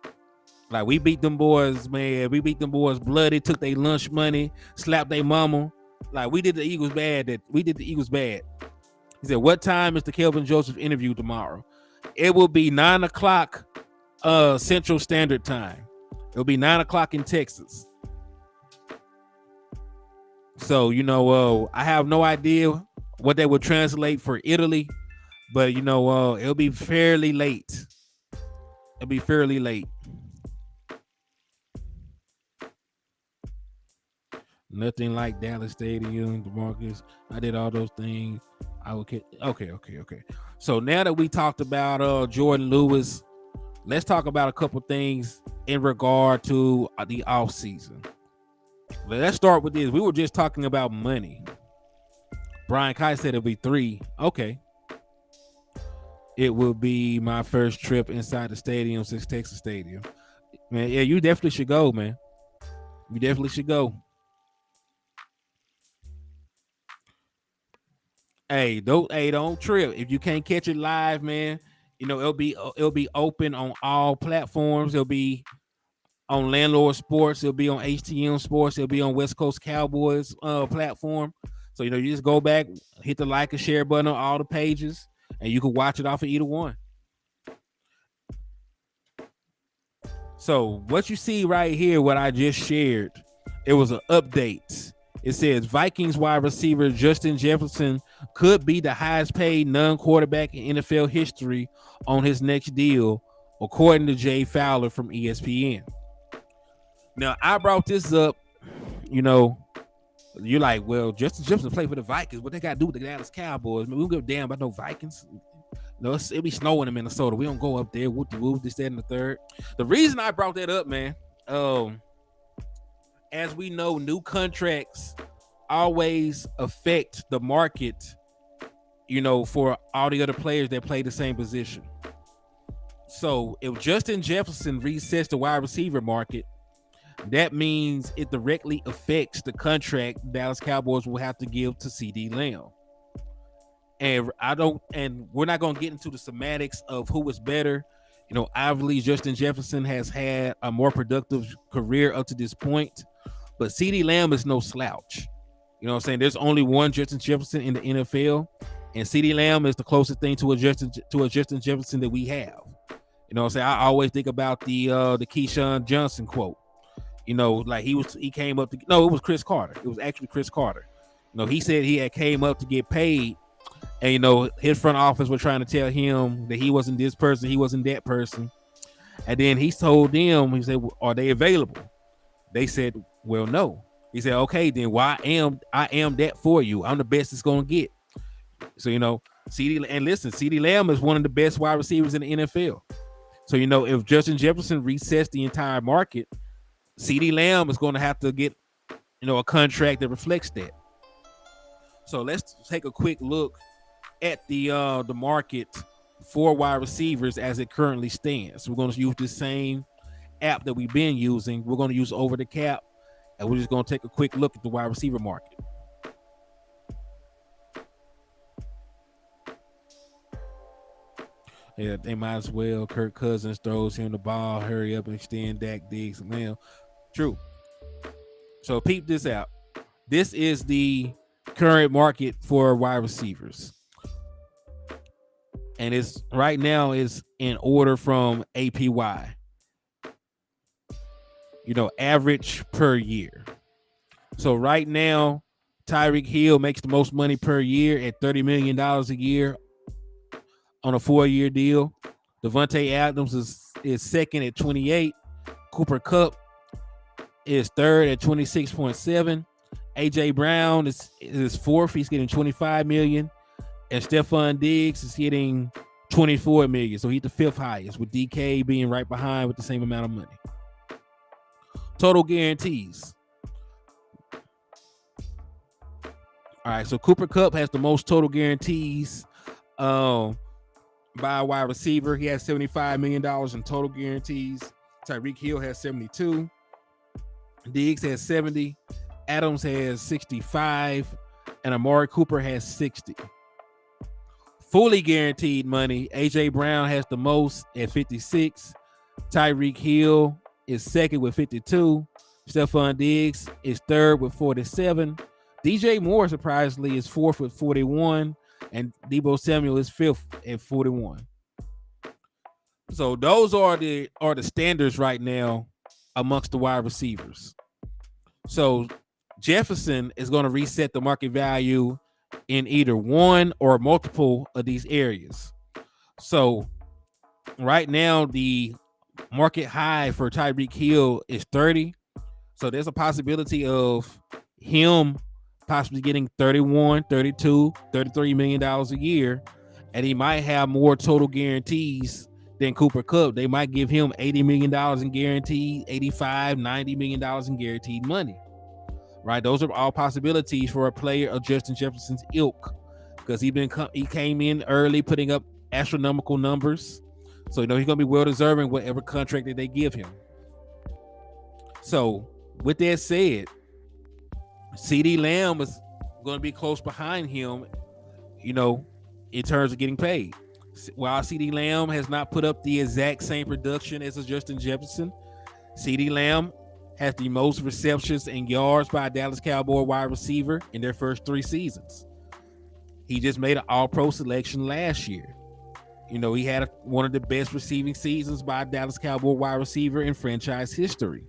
Like, we beat them boys, man. We beat them boys bloody, took their lunch money, slapped their mama. Like, we did the Eagles bad. He said, what time is the Kelvin Joseph interview tomorrow? It will be 9 o'clock Central Standard Time. It'll be 9 o'clock in Texas. So, I have no idea what that would translate for Italy, but, it'll be fairly late. Nothing like Dallas Stadium, DeMarcus. I did all those things. Okay. So now that we talked about Jordan Lewis, let's talk about a couple things in regard to the offseason. Let's start with this. We were just talking about money. Brian Kai said it'll be 3. Okay. It will be my first trip inside the stadium since Texas Stadium. Man, yeah, you definitely should go, man. You definitely should go. Hey, don't trip. If you can't catch it live, man, it'll be open on all platforms. It'll be on Landlord Sports. It'll be on HTM Sports. It'll be on West Coast Cowboys platform. So, you just go back, hit the like and share button on all the pages, and you can watch it off of either one. So what you see right here, what I just shared, it was an update. It says Vikings wide receiver Justin Jefferson could be the highest paid non-quarterback in NFL history on his next deal, according to Jay Fowler from ESPN. Now, I brought this up, you know, you're like, well, Justin Jefferson played for the Vikings. What they got to do with the Dallas Cowboys? I mean, we don't give a damn about no Vikings. No, it be snowing in Minnesota. We don't go up there. Whoop the whoop, this, that, and the third. The reason I brought that up, man, as we know, new contracts always affect the market, you know, for all the other players that play the same position. So if Justin Jefferson resets the wide receiver market, that means it directly affects the contract Dallas Cowboys will have to give to CD Lamb. And we're not going to get into the semantics of who is better. You know, obviously Justin Jefferson has had a more productive career up to this point, but CD Lamb is no slouch. You know what I'm saying? There's only one Justin Jefferson in the NFL, and CD Lamb is the closest thing to a Justin Jefferson that we have. You know what I'm saying? I always think about the Keyshawn Johnson quote. You know, like he came up to, no, it was Chris Carter. It was actually Chris Carter. You know, he said he had came up to get paid, and, you know, his front office were trying to tell him that he wasn't this person, he wasn't that person. And then he told them, he said, are they available? They said, well, no. He said, okay, then I am that for you. I'm the best it's going to get. So, you know, CD Lamb is one of the best wide receivers in the NFL. So, you know, if Justin Jefferson resets the entire market, CD Lamb is going to have to get, you know, a contract that reflects that. So let's take a quick look at the market for wide receivers as it currently stands. We're going to use the same app that we've been using. We're going to use Over the Cap, and we're just going to take a quick look at the wide receiver market. Yeah, they might as well. Kirk Cousins throws him the ball. Hurry up and extend Dak Diggs. Man, true. So peep this out. This is the current market for wide receivers. And it's right now is in order from APY. You know, average per year. So right now, Tyreek Hill makes the most money per year at $30 million a year on a 4-year deal. Devontae Adams is second at 28. Cooper Kupp is third at 26.7. AJ Brown is fourth. He's getting $25 million. And Stephon Diggs is getting $24 million. So he's the fifth highest, with DK being right behind with the same amount of money. Total guarantees. All right, so Cooper Kupp has the most total guarantees by a wide receiver. He has $75 million in total guarantees. Tyreek Hill has 72. Diggs has 70. Adams has 65. And Amari Cooper has 60. Fully guaranteed money, AJ Brown has the most at 56. Tyreek Hill is second with 52. Stephon Diggs is third with 47. DJ Moore, surprisingly, is fourth with 41. And Deebo Samuel is fifth at 41. So those are the standards right now amongst the wide receivers. So Jefferson is going to reset the market value in either one or multiple of these areas. So right now, the market high for Tyreek Hill is 30. So there's a possibility of him possibly getting 31, 32, $33 million a year. And he might have more total guarantees than Cooper Kupp. They might give him $80 million in guaranteed, $85, $90 million in guaranteed money. Right, those are all possibilities for a player of Justin Jefferson's ilk, because he came in early, putting up astronomical numbers. So, you know, he's going to be well deserving whatever contract that they give him. So, with that said, CD Lamb is going to be close behind him, you know, in terms of getting paid. While CD Lamb has not put up the exact same production as a Justin Jefferson, CD Lamb has the most receptions and yards by a Dallas Cowboy wide receiver in their first 3 seasons. He just made an All-Pro selection last year. He had one of the best receiving seasons by a Dallas Cowboy wide receiver in franchise history.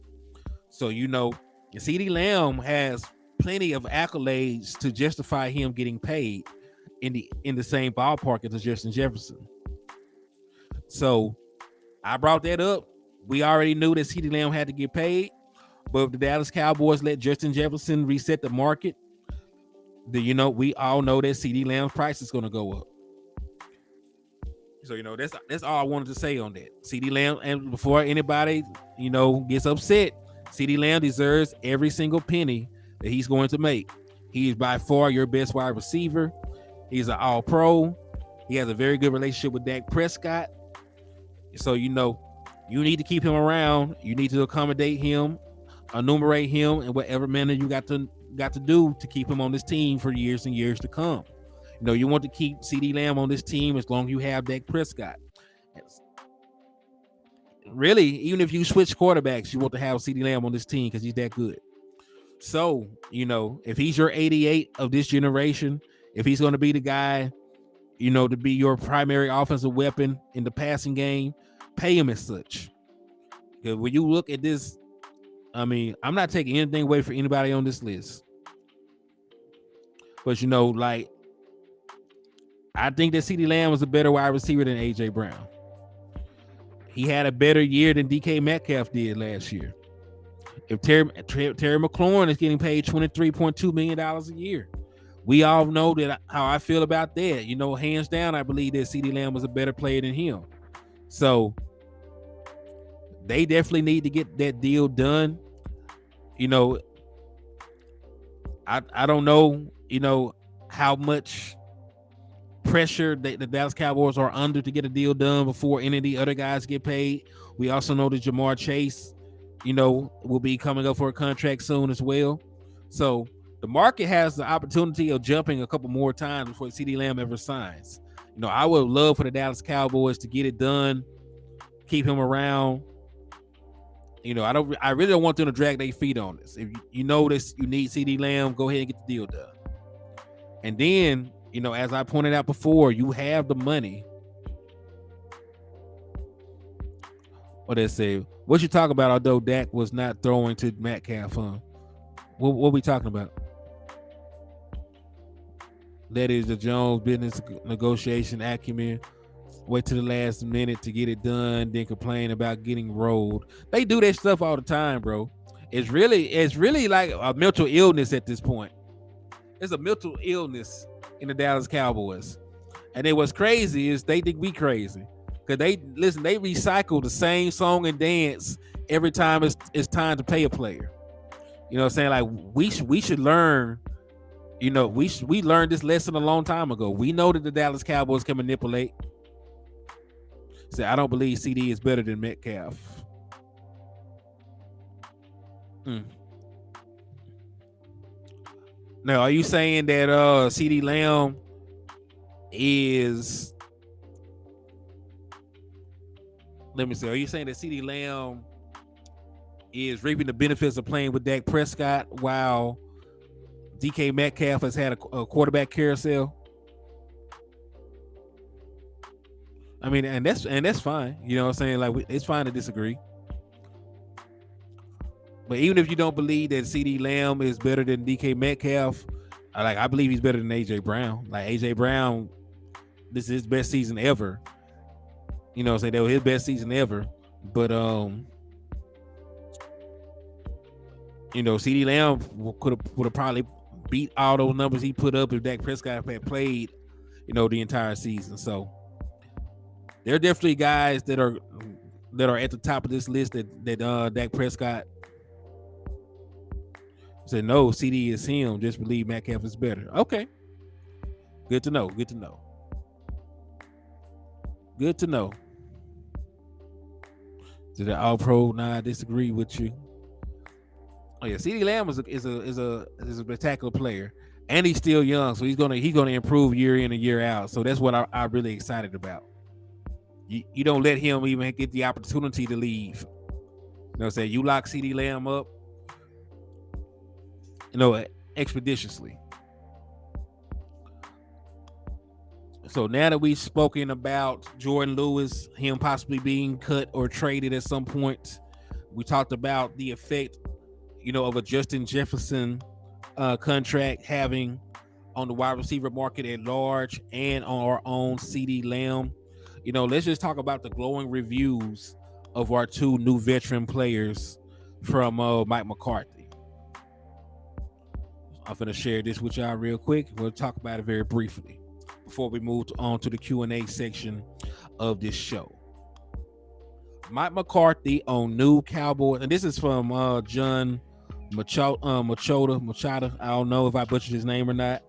So, CeeDee Lamb has plenty of accolades to justify him getting paid in the same ballpark as Justin Jefferson. So I brought that up. We already knew that CeeDee Lamb had to get paid, but if the Dallas Cowboys let Justin Jefferson reset the market, we all know that CeeDee Lamb's price is going to go up. So that's all I wanted to say on that. CeeDee Lamb, and before anybody gets upset, CeeDee Lamb deserves every single penny that he's going to make. He is by far your best wide receiver. He's an All-Pro. He has a very good relationship with Dak Prescott. So you need to keep him around. You need to accommodate him, enumerate him in whatever manner you got to do to keep him on this team for years and years to come. You want to keep CeeDee Lamb on this team as long as you have Dak Prescott. Really, even if you switch quarterbacks, you want to have CeeDee Lamb on this team because he's that good. So, if he's your 88 of this generation, if he's going to be the guy, to be your primary offensive weapon in the passing game, pay him as such. Because when you look at this, I'm not taking anything away from anybody on this list. But, I think that CeeDee Lamb was a better wide receiver than A.J. Brown. He had a better year than DK Metcalf did last year. If Terry McLaurin is getting paid $23.2 million a year, we all know that how I feel about that. Hands down, I believe that CeeDee Lamb was a better player than him. So they definitely need to get that deal done. I don't know, how much pressure that the Dallas Cowboys are under to get a deal done before any of the other guys get paid. We also know that Jamar Chase, will be coming up for a contract soon as well. So the market has the opportunity of jumping a couple more times before CeeDee Lamb ever signs. I would love for the Dallas Cowboys to get it done, keep him around. I really don't want them to drag their feet on this. If you know this, you need CeeDee Lamb, go ahead and get the deal done. And then, as I pointed out before, you have the money. What they say? What you talking about? Although Dak was not throwing to Metcalf, what we talking about? That is the Jones business negotiation acumen. Wait to the last minute to get it done, then complain about getting rolled. They do that stuff all the time, bro. It's really like a mental illness at this point. It's a mental illness in the Dallas Cowboys. And then what's crazy is they think we crazy. Because they recycle the same song and dance every time it's time to pay a player. You know what I'm saying? Like we should learn, we learned this lesson a long time ago. We know that the Dallas Cowboys can manipulate. Say, I don't believe CD is better than Metcalf. Now, are you saying that CeeDee Lamb is? Let me see. Are you saying that CeeDee Lamb is reaping the benefits of playing with Dak Prescott while DK Metcalf has had a quarterback carousel? I mean, and that's fine. You know what I'm saying? Like, it's fine to disagree. But even if you don't believe that CeeDee Lamb is better than DK Metcalf, I believe he's better than AJ Brown. Like, AJ Brown, this is his best season ever. You know what I'm saying? That was his best season ever. But CeeDee Lamb would have probably beat all those numbers he put up if Dak Prescott had played, the entire season. So there are definitely guys that are at the top of this list that Dak Prescott said, no, CD is him. Just believe Metcalf is better. Okay. Good to know. To the All-Pro, I disagree with you. Oh yeah, CeeDee Lamb is a spectacular player, and he's still young, so he's gonna improve year in and year out. So that's what I'm really excited about. You don't let him even get the opportunity to leave. Say you lock CeeDee Lamb up, expeditiously. So now that we've spoken about Jourdan Lewis, him possibly being cut or traded at some point, we talked about the effect, of a Justin Jefferson contract having on the wide receiver market at large and on our own CD Lamb. Let's just talk about the glowing reviews of our two new veteran players from Mike McCarthy. I'm going to share this with y'all real quick. We'll talk about it very briefly before we move on to the Q&A section of this show. Mike McCarthy on new Cowboys, and this is from John Machota. I don't know if I butchered his name or not,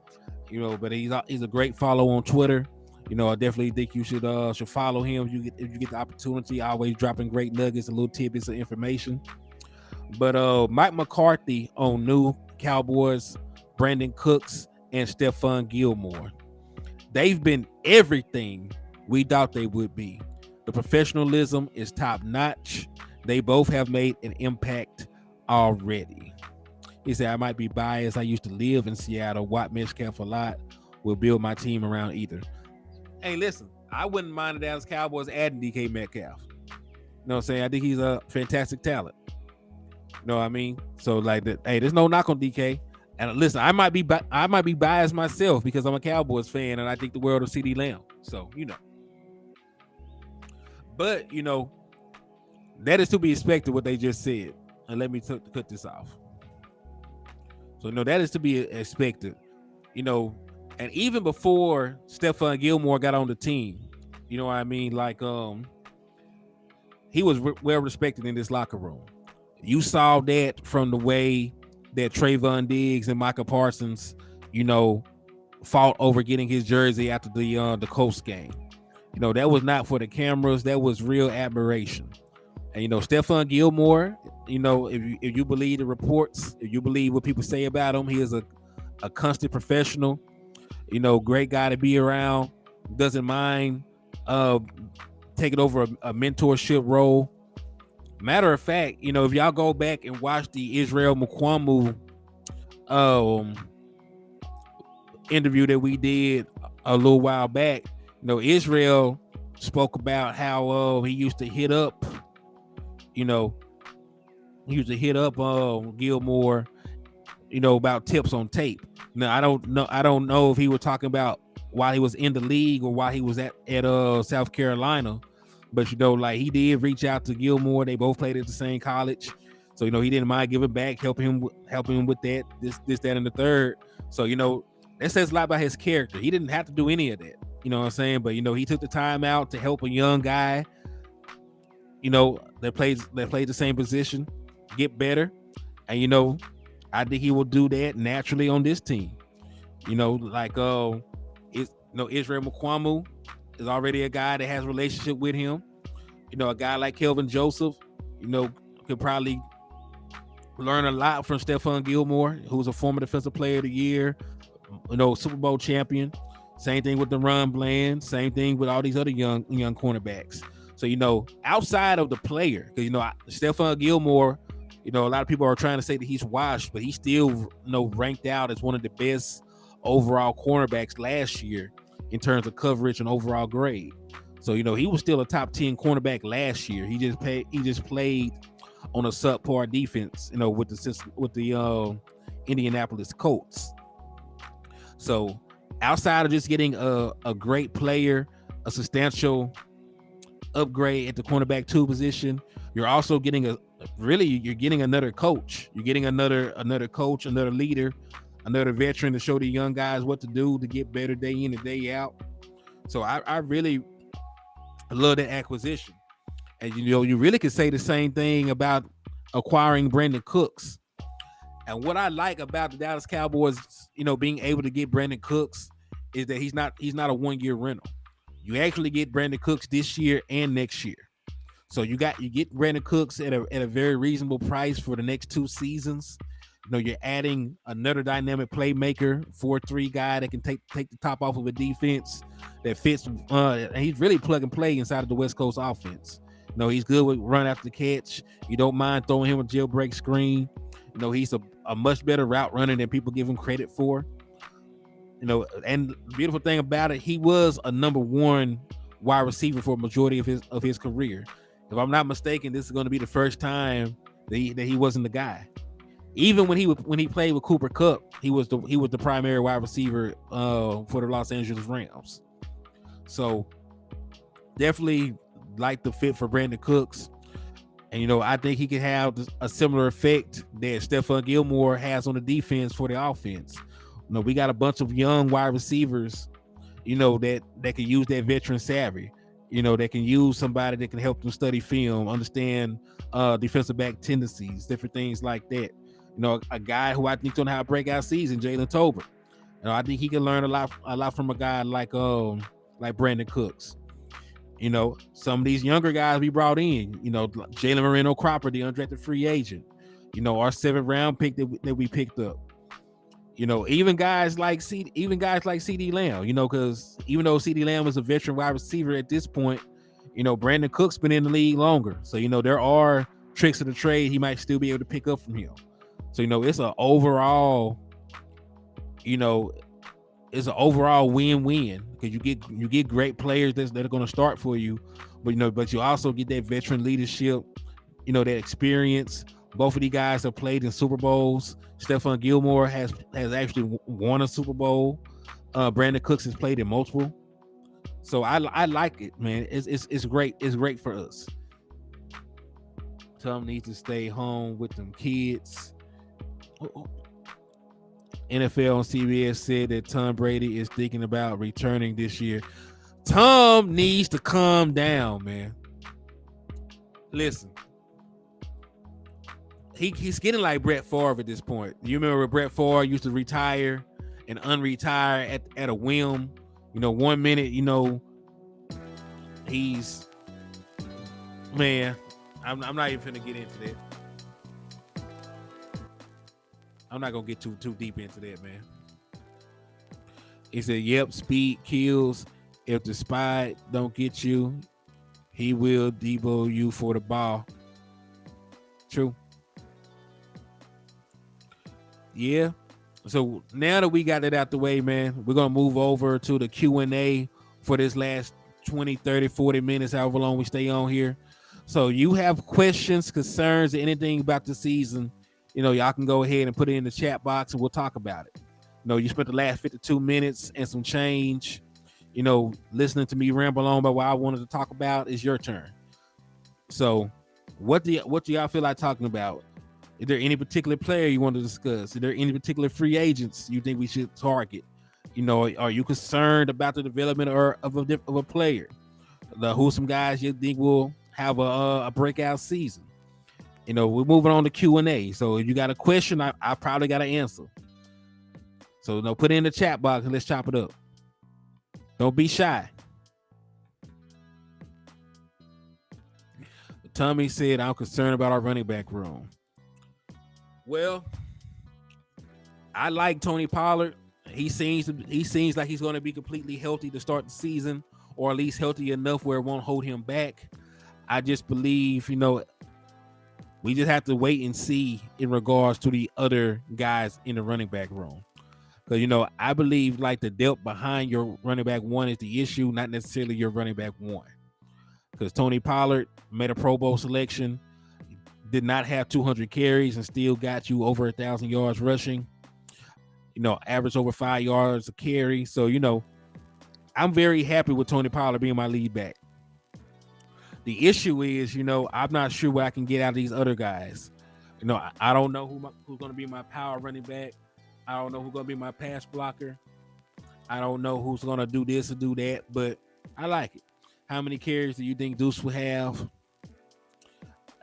but he's a great follow on Twitter. I definitely think you should follow him if you get the opportunity. Always dropping great nuggets and little tidbits of information. But Mike McCarthy on new Cowboys, Brandon Cooks and Stephon Gilmore. They've been everything we thought they would be. The professionalism is top notch. They both have made an impact already. He said, I might be biased. I used to live in Seattle. Watt Metcalf a lot. Will build my team around either. Hey, listen, I wouldn't mind the Dallas Cowboys adding DK Metcalf. You know what I'm saying? I think he's a fantastic talent. You know what I mean? So like that. Hey, there's no knock on DK. And listen, I might be biased myself because I'm a Cowboys fan and I think the world of CD Lamb. So but that is to be expected. What they just said, and let me cut this off. So that is to be expected. And even before Stephon Gilmore got on the team, you know what I mean? Like he was well respected in this locker room. You saw that from the way that Trayvon Diggs and Micah Parsons, fought over getting his jersey after the Colts game. That was not for the cameras. That was real admiration. And Stephon Gilmore, if you believe the reports, if you believe what people say about him, he is a constant professional. Great guy to be around. Doesn't mind taking over a mentorship role. Matter of fact, if y'all go back and watch the Israel Mukuamu interview that we did a little while back, Israel spoke about how he used to hit up, Gilmore, about tips on tape. Now I don't know if he was talking about while he was in the league or while he was at South Carolina. But like he did reach out to Gilmore. They both played at the same college, so he didn't mind giving back, helping him with that, this, that, and the third. So that says a lot about his character. He didn't have to do any of that. You know what I'm saying? But he took the time out to help a young guy, that plays the same position, get better. And I think he will do that naturally on this team. Like Israel Mukuamu is already a guy that has a relationship with him. A guy like Kelvin Joseph, could probably learn a lot from Stephon Gilmore, who's a former defensive player of the year, Super Bowl champion. Same thing with the Ron Bland. Same thing with all these other young cornerbacks. So, outside of the player, because, Stephon Gilmore, a lot of people are trying to say that he's washed, but he's still, ranked out as one of the best overall cornerbacks last year in terms of coverage and overall grade. So, he was still a top 10 cornerback last year. He just played on a subpar defense, with the Indianapolis Colts. So, outside of just getting a great player, a substantial upgrade at the cornerback 2 position, you're also getting you're getting another coach. You're getting another coach, another leader, another veteran to show the young guys what to do to get better day in and day out. So I really love that acquisition. And you really could say the same thing about acquiring Brandon Cooks. And what I like about the Dallas Cowboys, being able to get Brandon Cooks is that he's not a 1-year rental. You actually get Brandon Cooks this year and next year. So you get Brandon Cooks at a very reasonable price for the next 2 seasons. You're adding another dynamic playmaker, 4-3 guy that can take the top off of a defense that fits. And he's really plug and play inside of the West Coast offense. He's good with run after the catch. You don't mind throwing him a jailbreak screen. He's a much better route runner than people give him credit for. And the beautiful thing about it, he was a number one wide receiver for a majority of his career. If I'm not mistaken, this is going to be the first time that he wasn't the guy. Even when he played with Cooper Kupp, he was the primary wide receiver for the Los Angeles Rams. So definitely like the fit for Brandon Cooks. And I think he could have a similar effect that Stephon Gilmore has on the defense for the offense. We got a bunch of young wide receivers, that can use that veteran savvy. That can use somebody that can help them study film, understand defensive back tendencies, different things like that. A guy who I think going to have a breakout season, Jalen Tolbert. I think he can learn a lot from a guy like Brandon Cooks. Some of these younger guys we brought in, Jalen Moreno Cropper, the undrafted free agent, our 7th round pick that we picked up. Even guys like CeeDee Lamb, because even though CeeDee Lamb is a veteran wide receiver at this point, Brandon Cook's been in the league longer. So, there are tricks of the trade he might still be able to pick up from him. So, it's an overall, win-win because you get great players that are going to start for you, but you also get that veteran leadership, that experience. Both of these guys have played in Super Bowls. Stephon Gilmore has actually won a Super Bowl. Brandon Cooks has played in multiple. So I like it, man. It's great. It's great for us. Tom needs to stay home with them kids. NFL on CBS said that Tom Brady is thinking about returning this year. Tom needs to calm down, man. Listen. He's getting like Brett Favre at this point. You remember Brett Favre used to retire and unretire at a whim. 1 minute, he's man. I'm not even gonna get into that. I'm not gonna get too deep into that, man. He said, "Yep, speed kills. If the spy don't get you, he will debo you for the ball." True. Yeah. So now that we got it out the way, man, we're going to move over to the Q&A for this last 20, 30, 40 minutes, however long we stay on here. So you have questions, concerns, anything about the season, y'all can go ahead and put it in the chat box and we'll talk about it. You spent the last 52 minutes and some change, listening to me ramble on about what I wanted to talk about. Is your turn. So what do y'all feel like talking about? Is there any particular player you want to discuss? Is there any particular free agents you think we should target? Are you concerned about the development of a player? Who some guys you think will have a breakout season? We're moving on to Q&A. So if you got a question, I probably got an answer. So put it in the chat box and let's chop it up. Don't be shy. Tommy said, "I'm concerned about our running back room." Well, I like Tony Pollard. He seems like he's going to be completely healthy to start the season, or at least healthy enough where it won't hold him back. I just believe, we just have to wait and see in regards to the other guys in the running back room. Because, I believe like the depth behind your running back one is the issue, not necessarily your running back one. Because Tony Pollard made a Pro Bowl selection, did not have 200 carries and still got you over 1,000 yards rushing, average over 5 yards a carry. So, I'm very happy with Tony Pollard being my lead back. The issue is, I'm not sure what I can get out of these other guys. I don't know who's going to be my power running back. I don't know who's going to be my pass blocker. I don't know who's going to do this or do that, but I like it. How many carries do you think Deuce will have?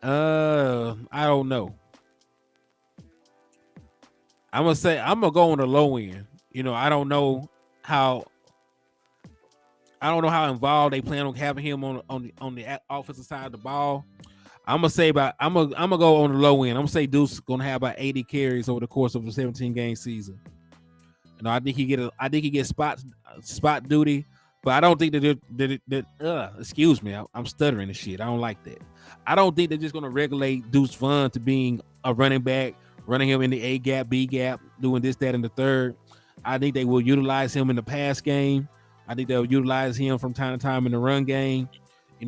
I don't know. I'm gonna go on the low end. I don't know how involved they plan on having him on the offensive side of the ball. I'm gonna go on the low end. I'm gonna say Deuce is gonna have about 80 carries over the course of a 17-game season. I think he gets spot duty, but I don't think that excuse me, I'm stuttering and shit. I don't like that. I don't think they're just gonna regulate Deuce Vaughn to being a running back, running him in the A gap, B gap, doing this, that, and the third. I think they will utilize him in the pass game. I think they'll utilize him from time to time in the run game.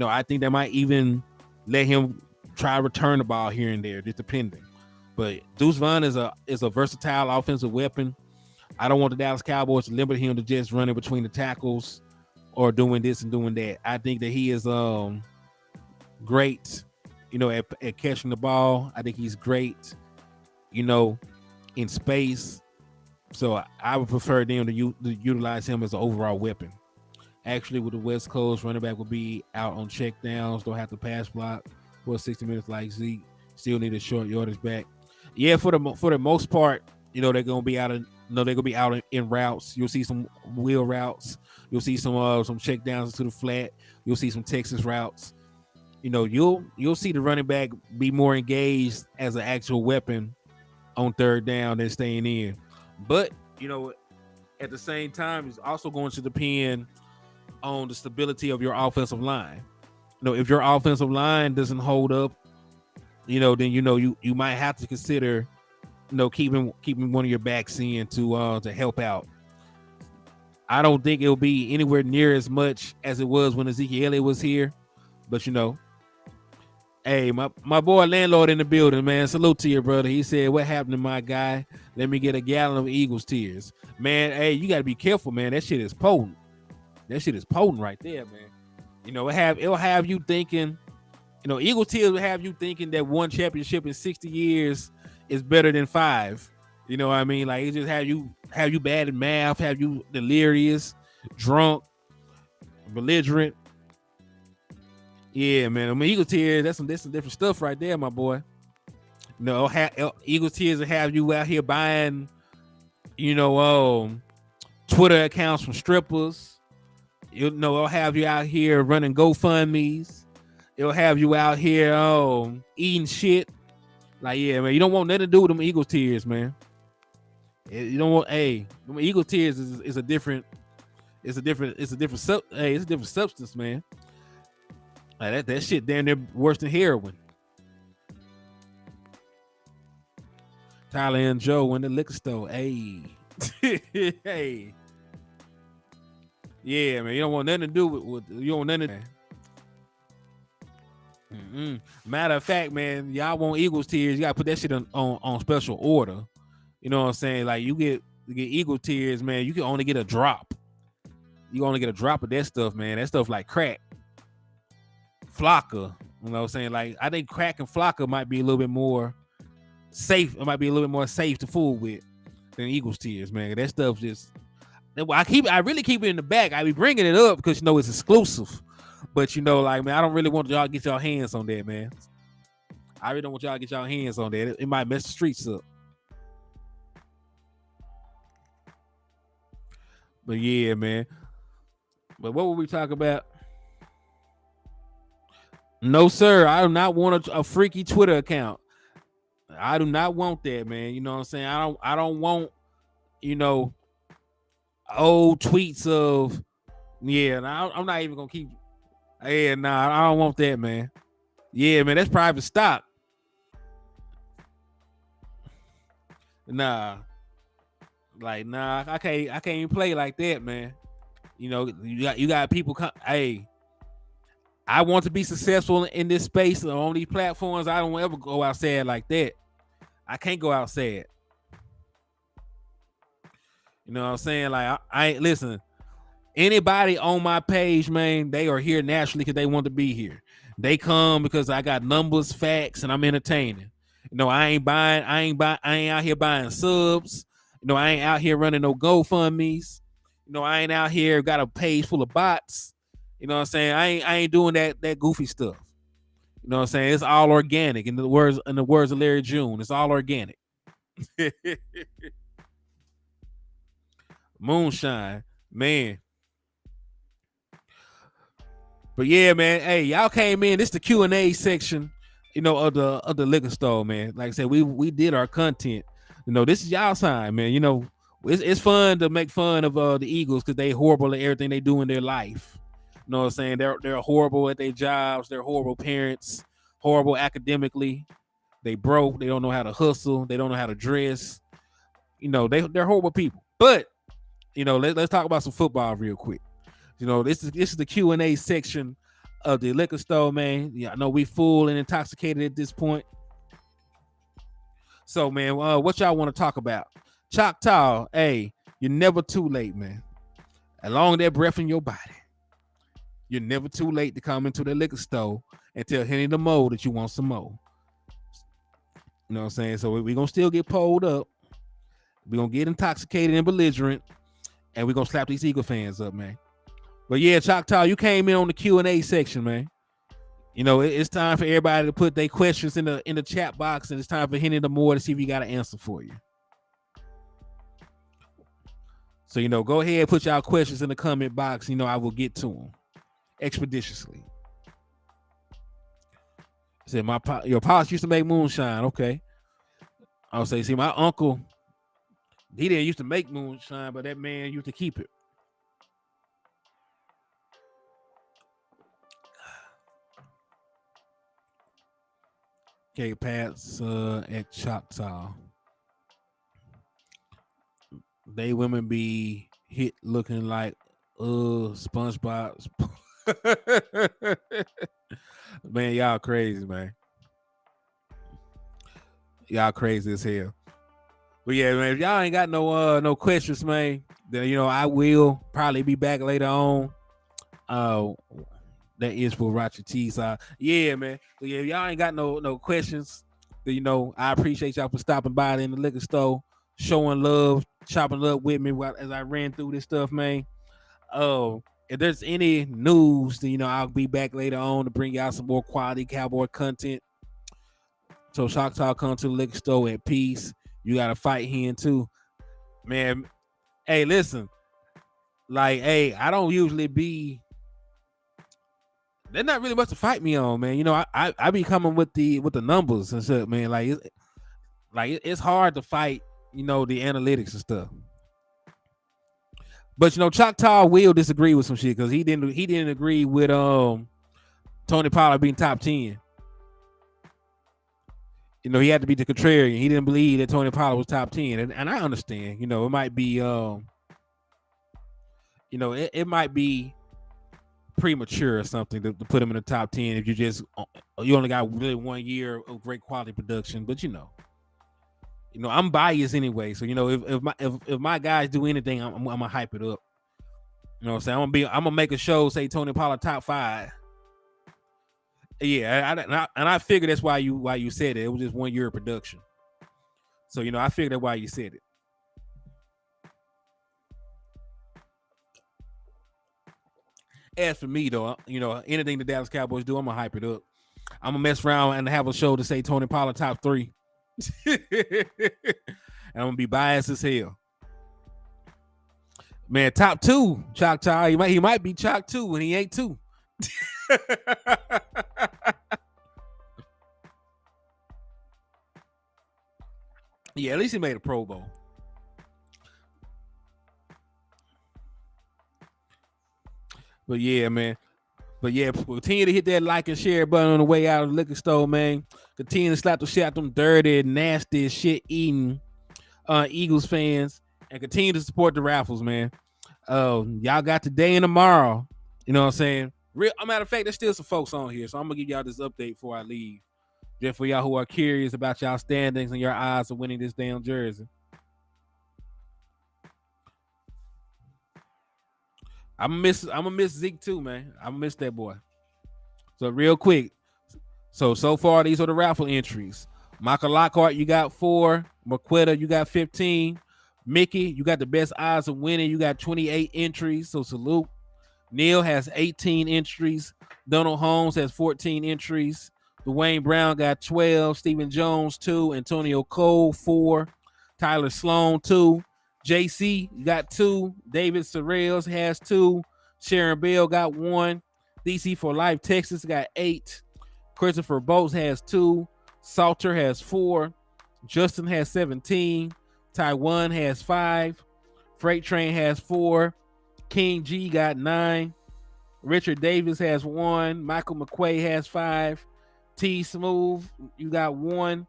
I think they might even let him try to return the ball here and there, just depending. But Deuce Vaughn is a versatile offensive weapon. I don't want the Dallas Cowboys to limit him to just running between the tackles or doing this and doing that. I think that he is great, at catching the ball. I think he's great, in space. So I would prefer them to utilize him as an overall weapon. Actually, with the West Coast, running back will be out on check downs, don't have to pass block for 60 minutes like Zeke. Still need a short yardage back. Yeah, for the most part, they're gonna be out in routes. You'll see some wheel routes. You'll see some check downs to the flat. You'll see some Texas routes. You'll see the running back be more engaged as an actual weapon on third down than staying in. But at the same time, it's also going to depend on the stability of your offensive line. If your offensive line doesn't hold up, then you might have to consider keeping one of your backs in to help out. I don't think it'll be anywhere near as much as it was when Ezekiel Elliott was here, but hey, my boy landlord in the building, man. Salute to you, brother. He said, "What happened to my guy? Let me get a gallon of Eagles tears." Man, hey, you gotta be careful, man. That shit is potent. That shit is potent right there, man. It'll have you thinking, Eagles tears will have you thinking that one championship in 60 years is better than 5. You know what I mean? Like, it just have you bad at math, have you delirious, drunk, belligerent. Yeah, man. I mean, Eagle tears, that's some different stuff right there, my boy. Eagle tears will have you out here buying, Twitter accounts from strippers. It'll have you out here running GoFundMe's. It'll have you out here eating shit. Like, yeah, man, you don't want nothing to do with them Eagle tears, man. You don't want, them Eagle tears is a different substance, man. Like that shit damn near worse than heroin. Tyler and Joe in the liquor store. Hey. Hey. Yeah, man. You don't want nothing to do with you don't want nothing to Matter of fact, man, y'all want Eagles tears, you gotta put that shit on special order. You know what I'm saying? Like, you get Eagle tears, man, you can only get a drop. You only get a drop of that stuff, man. That stuff like crack. Flocka. You know what I'm saying? Like, I think crack and Flocka might be a little bit more safe. It might be a little bit more safe to fool with than Eagles tears, man. That stuff just I really keep it in the back. I be bringing it up because it's exclusive. But like, man, I don't really want y'all to get y'all hands on that, man. I really don't want y'all to get y'all hands on that. It might mess the streets up. But yeah, man. But what were we talking about? No, sir. I do not want a freaky Twitter account. I do not want that, man. You know what I'm saying? I don't want, old tweets of, I'm not even gonna keep. Yeah, nah, I don't want that, man. Yeah, man, that's private stock. Nah, like, nah, I can't even play like that, man. You got people come. Hey, I want to be successful in this space on these platforms. I don't ever go outside like that. I can't go outside. You know what I'm saying? Like, I ain't listen. Anybody on my page, man, they are here naturally because they want to be here. They come because I got numbers, facts, and I'm entertaining. I ain't out here buying subs. I ain't out here running no GoFundMe's. I ain't out here got a page full of bots. You know what I'm saying? I ain't doing that goofy stuff. You know what I'm saying? It's all organic. In the words of Larry June, it's all organic. Moonshine, man. But yeah, man. Hey, y'all came in. This is the Q&A section, of the liquor store, man. Like I said, we did our content. This is y'all time, man. It's fun to make fun of the Eagles because they horrible at everything they do in their life. You know what I'm saying? They're horrible at their jobs. They're horrible parents. Horrible academically. They broke. They don't know how to hustle. They don't know how to dress. They're horrible people. But let's talk about some football real quick. This is the Q&A section of the liquor store, man. Yeah, I know we full and intoxicated at this point. So, man, what y'all want to talk about? Choctaw, hey, you're never too late, man. As long as that breath in your body, you're never too late to come into the liquor store and tell Henny the Mo that you want some more. You know what I'm saying? So we're going to still get pulled up. We're going to get intoxicated and belligerent, and we're going to slap these Eagle fans up, man. But yeah, Choctaw, you came in on the Q&A section, man. It's time for everybody to put their questions in the chat box, and it's time for Henny the Mo to see if he got an answer for you. So, go ahead and put y'all questions in the comment box. I will get to them expeditiously. Said your pops used to make moonshine. Okay. I'll say, see, my uncle, he didn't used to make moonshine, but that man used to keep it. Okay, Pat's at Choctaw. They women be hit looking like SpongeBob. Man, y'all crazy, man. Y'all crazy as hell. But yeah, man, if y'all ain't got no questions, man, then I will probably be back later on. That is for Roger T. So yeah, man. So yeah, if y'all ain't got no questions, then I appreciate y'all for stopping by in the liquor store, showing love, chopping up with me as I ran through this stuff, man. If there's any news, then I'll be back later on to bring y'all some more quality Cowboy content. So Choctaw, come to the liquor store at peace. You got to fight here too, man. Hey, listen, like, hey, I don't usually be. There's not really much to fight me on, man. I be coming with the numbers and stuff, man. It's hard to fight, the analytics and stuff. But Choctaw will disagree with some shit because he didn't agree with Tony Pollard being top 10. He had to be the contrarian. He didn't believe that Tony Pollard was top 10, and I understand. It might be it might be premature or something to put him in the top 10 if you only got really 1 year of great quality production. But I'm biased anyway, so if my guys do anything, I'm gonna hype it up. You know what I'm saying? I'm gonna make a show say Tony Pollard top 5. Yeah, I figured that's why you said it. It was just 1 year of production. So I figured that's why you said it. As for me though, anything the Dallas Cowboys do, I'm gonna hype it up. I'm gonna mess around and have a show to say Tony Pollard top 3. And I'm gonna be biased as hell. Man, top 2, Choctaw. He might be Chalk 2 and he ain't 2. Yeah, at least he made a Pro Bowl. But yeah, man. But yeah, continue to hit that like and share button on the way out of the liquor store, man. Continue to slap the shit out them dirty, nasty, shit eating Eagles fans, and continue to support the raffles, man. Y'all got today and tomorrow. You know what I'm saying? Matter of fact, there's still some folks on here, so I'm gonna give y'all this update before I leave. Just for y'all who are curious about y'all standings and your odds of winning this damn jersey. I'm gonna miss Zeke too, man. I'm gonna miss that boy. So real quick. So far, these are the raffle entries. Michael Lockhart, you got 4. Marquetta, you got 15. Mickey, you got the best odds of winning. You got 28 entries. So salute. Neil has 18 entries. Donald Holmes has 14 entries. Dwayne Brown got 12. Stephen Jones 2. Antonio Cole 4. Tyler Sloan 2. JC got 2. David Sorrells has 2. Sharon Bell got 1. DC for Life Texas got 8. Christopher Boats has 2. Salter has 4. Justin has 17. Taiwan has 5. Freight Train has 4. King G got 9. Richard Davis has 1. Michael McQuay has 5. T Smooth, you got 1.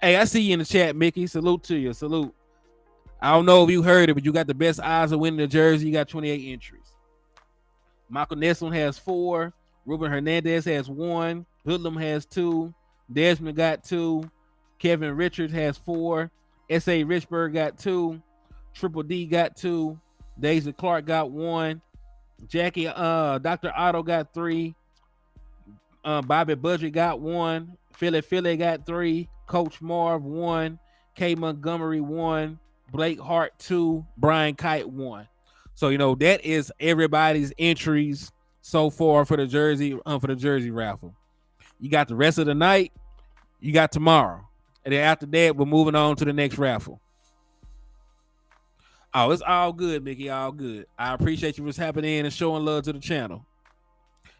Hey, I see you in the chat, Mickey. Salute to you. Salute. I don't know if you heard it, but you got the best odds of winning the jersey. You got 28 entries. Michael Nesson has 4. Ruben Hernandez has 1. Hoodlum has 2. Desmond got 2. Kevin Richards has 4. S.A. Richburg got 2. Triple D got 2. Daisy Clark got 1. Jackie, Dr. Otto got 3. Bobby Budget got 1. Philly got 3. Coach Marv 1. K Montgomery 1. Blake Hart 2. Brian Kite 1. So that is everybody's entries so far for the jersey raffle. You got the rest of the night. You got tomorrow, and then after that, we're moving on to the next raffle. Oh, it's all good, Mickey. All good. I appreciate you for tapping in and showing love to the channel.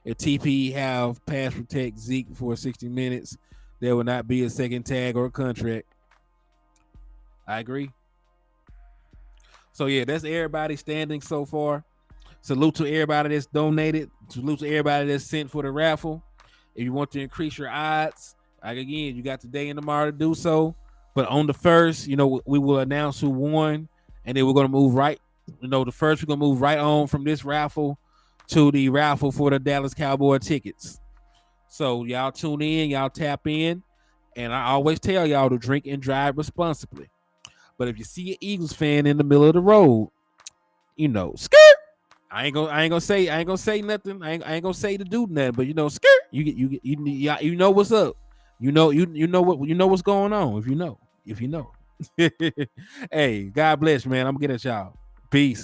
If TP have pass protect Zeke for 60 minutes, there will not be a second tag or a contract. I agree. So yeah, that's everybody standing so far. Salute to everybody that's donated. Salute to everybody that's sent for the raffle. If you want to increase your odds, like again, you got today and tomorrow to do so. But on the 1st, we will announce who won, and then we're gonna move right. The first we're gonna move right on from this raffle to the raffle for the Dallas Cowboy tickets. So y'all tune in, y'all tap in, and I always tell y'all to drink and drive responsibly. But if you see an Eagles fan in the middle of the road, skirt. I ain't gonna say nothing. I ain't gonna say to do nothing. But skirt. You know what's up. You know what's going on. If you know. Hey, God bless, man. I'm gonna get at y'all. Peace.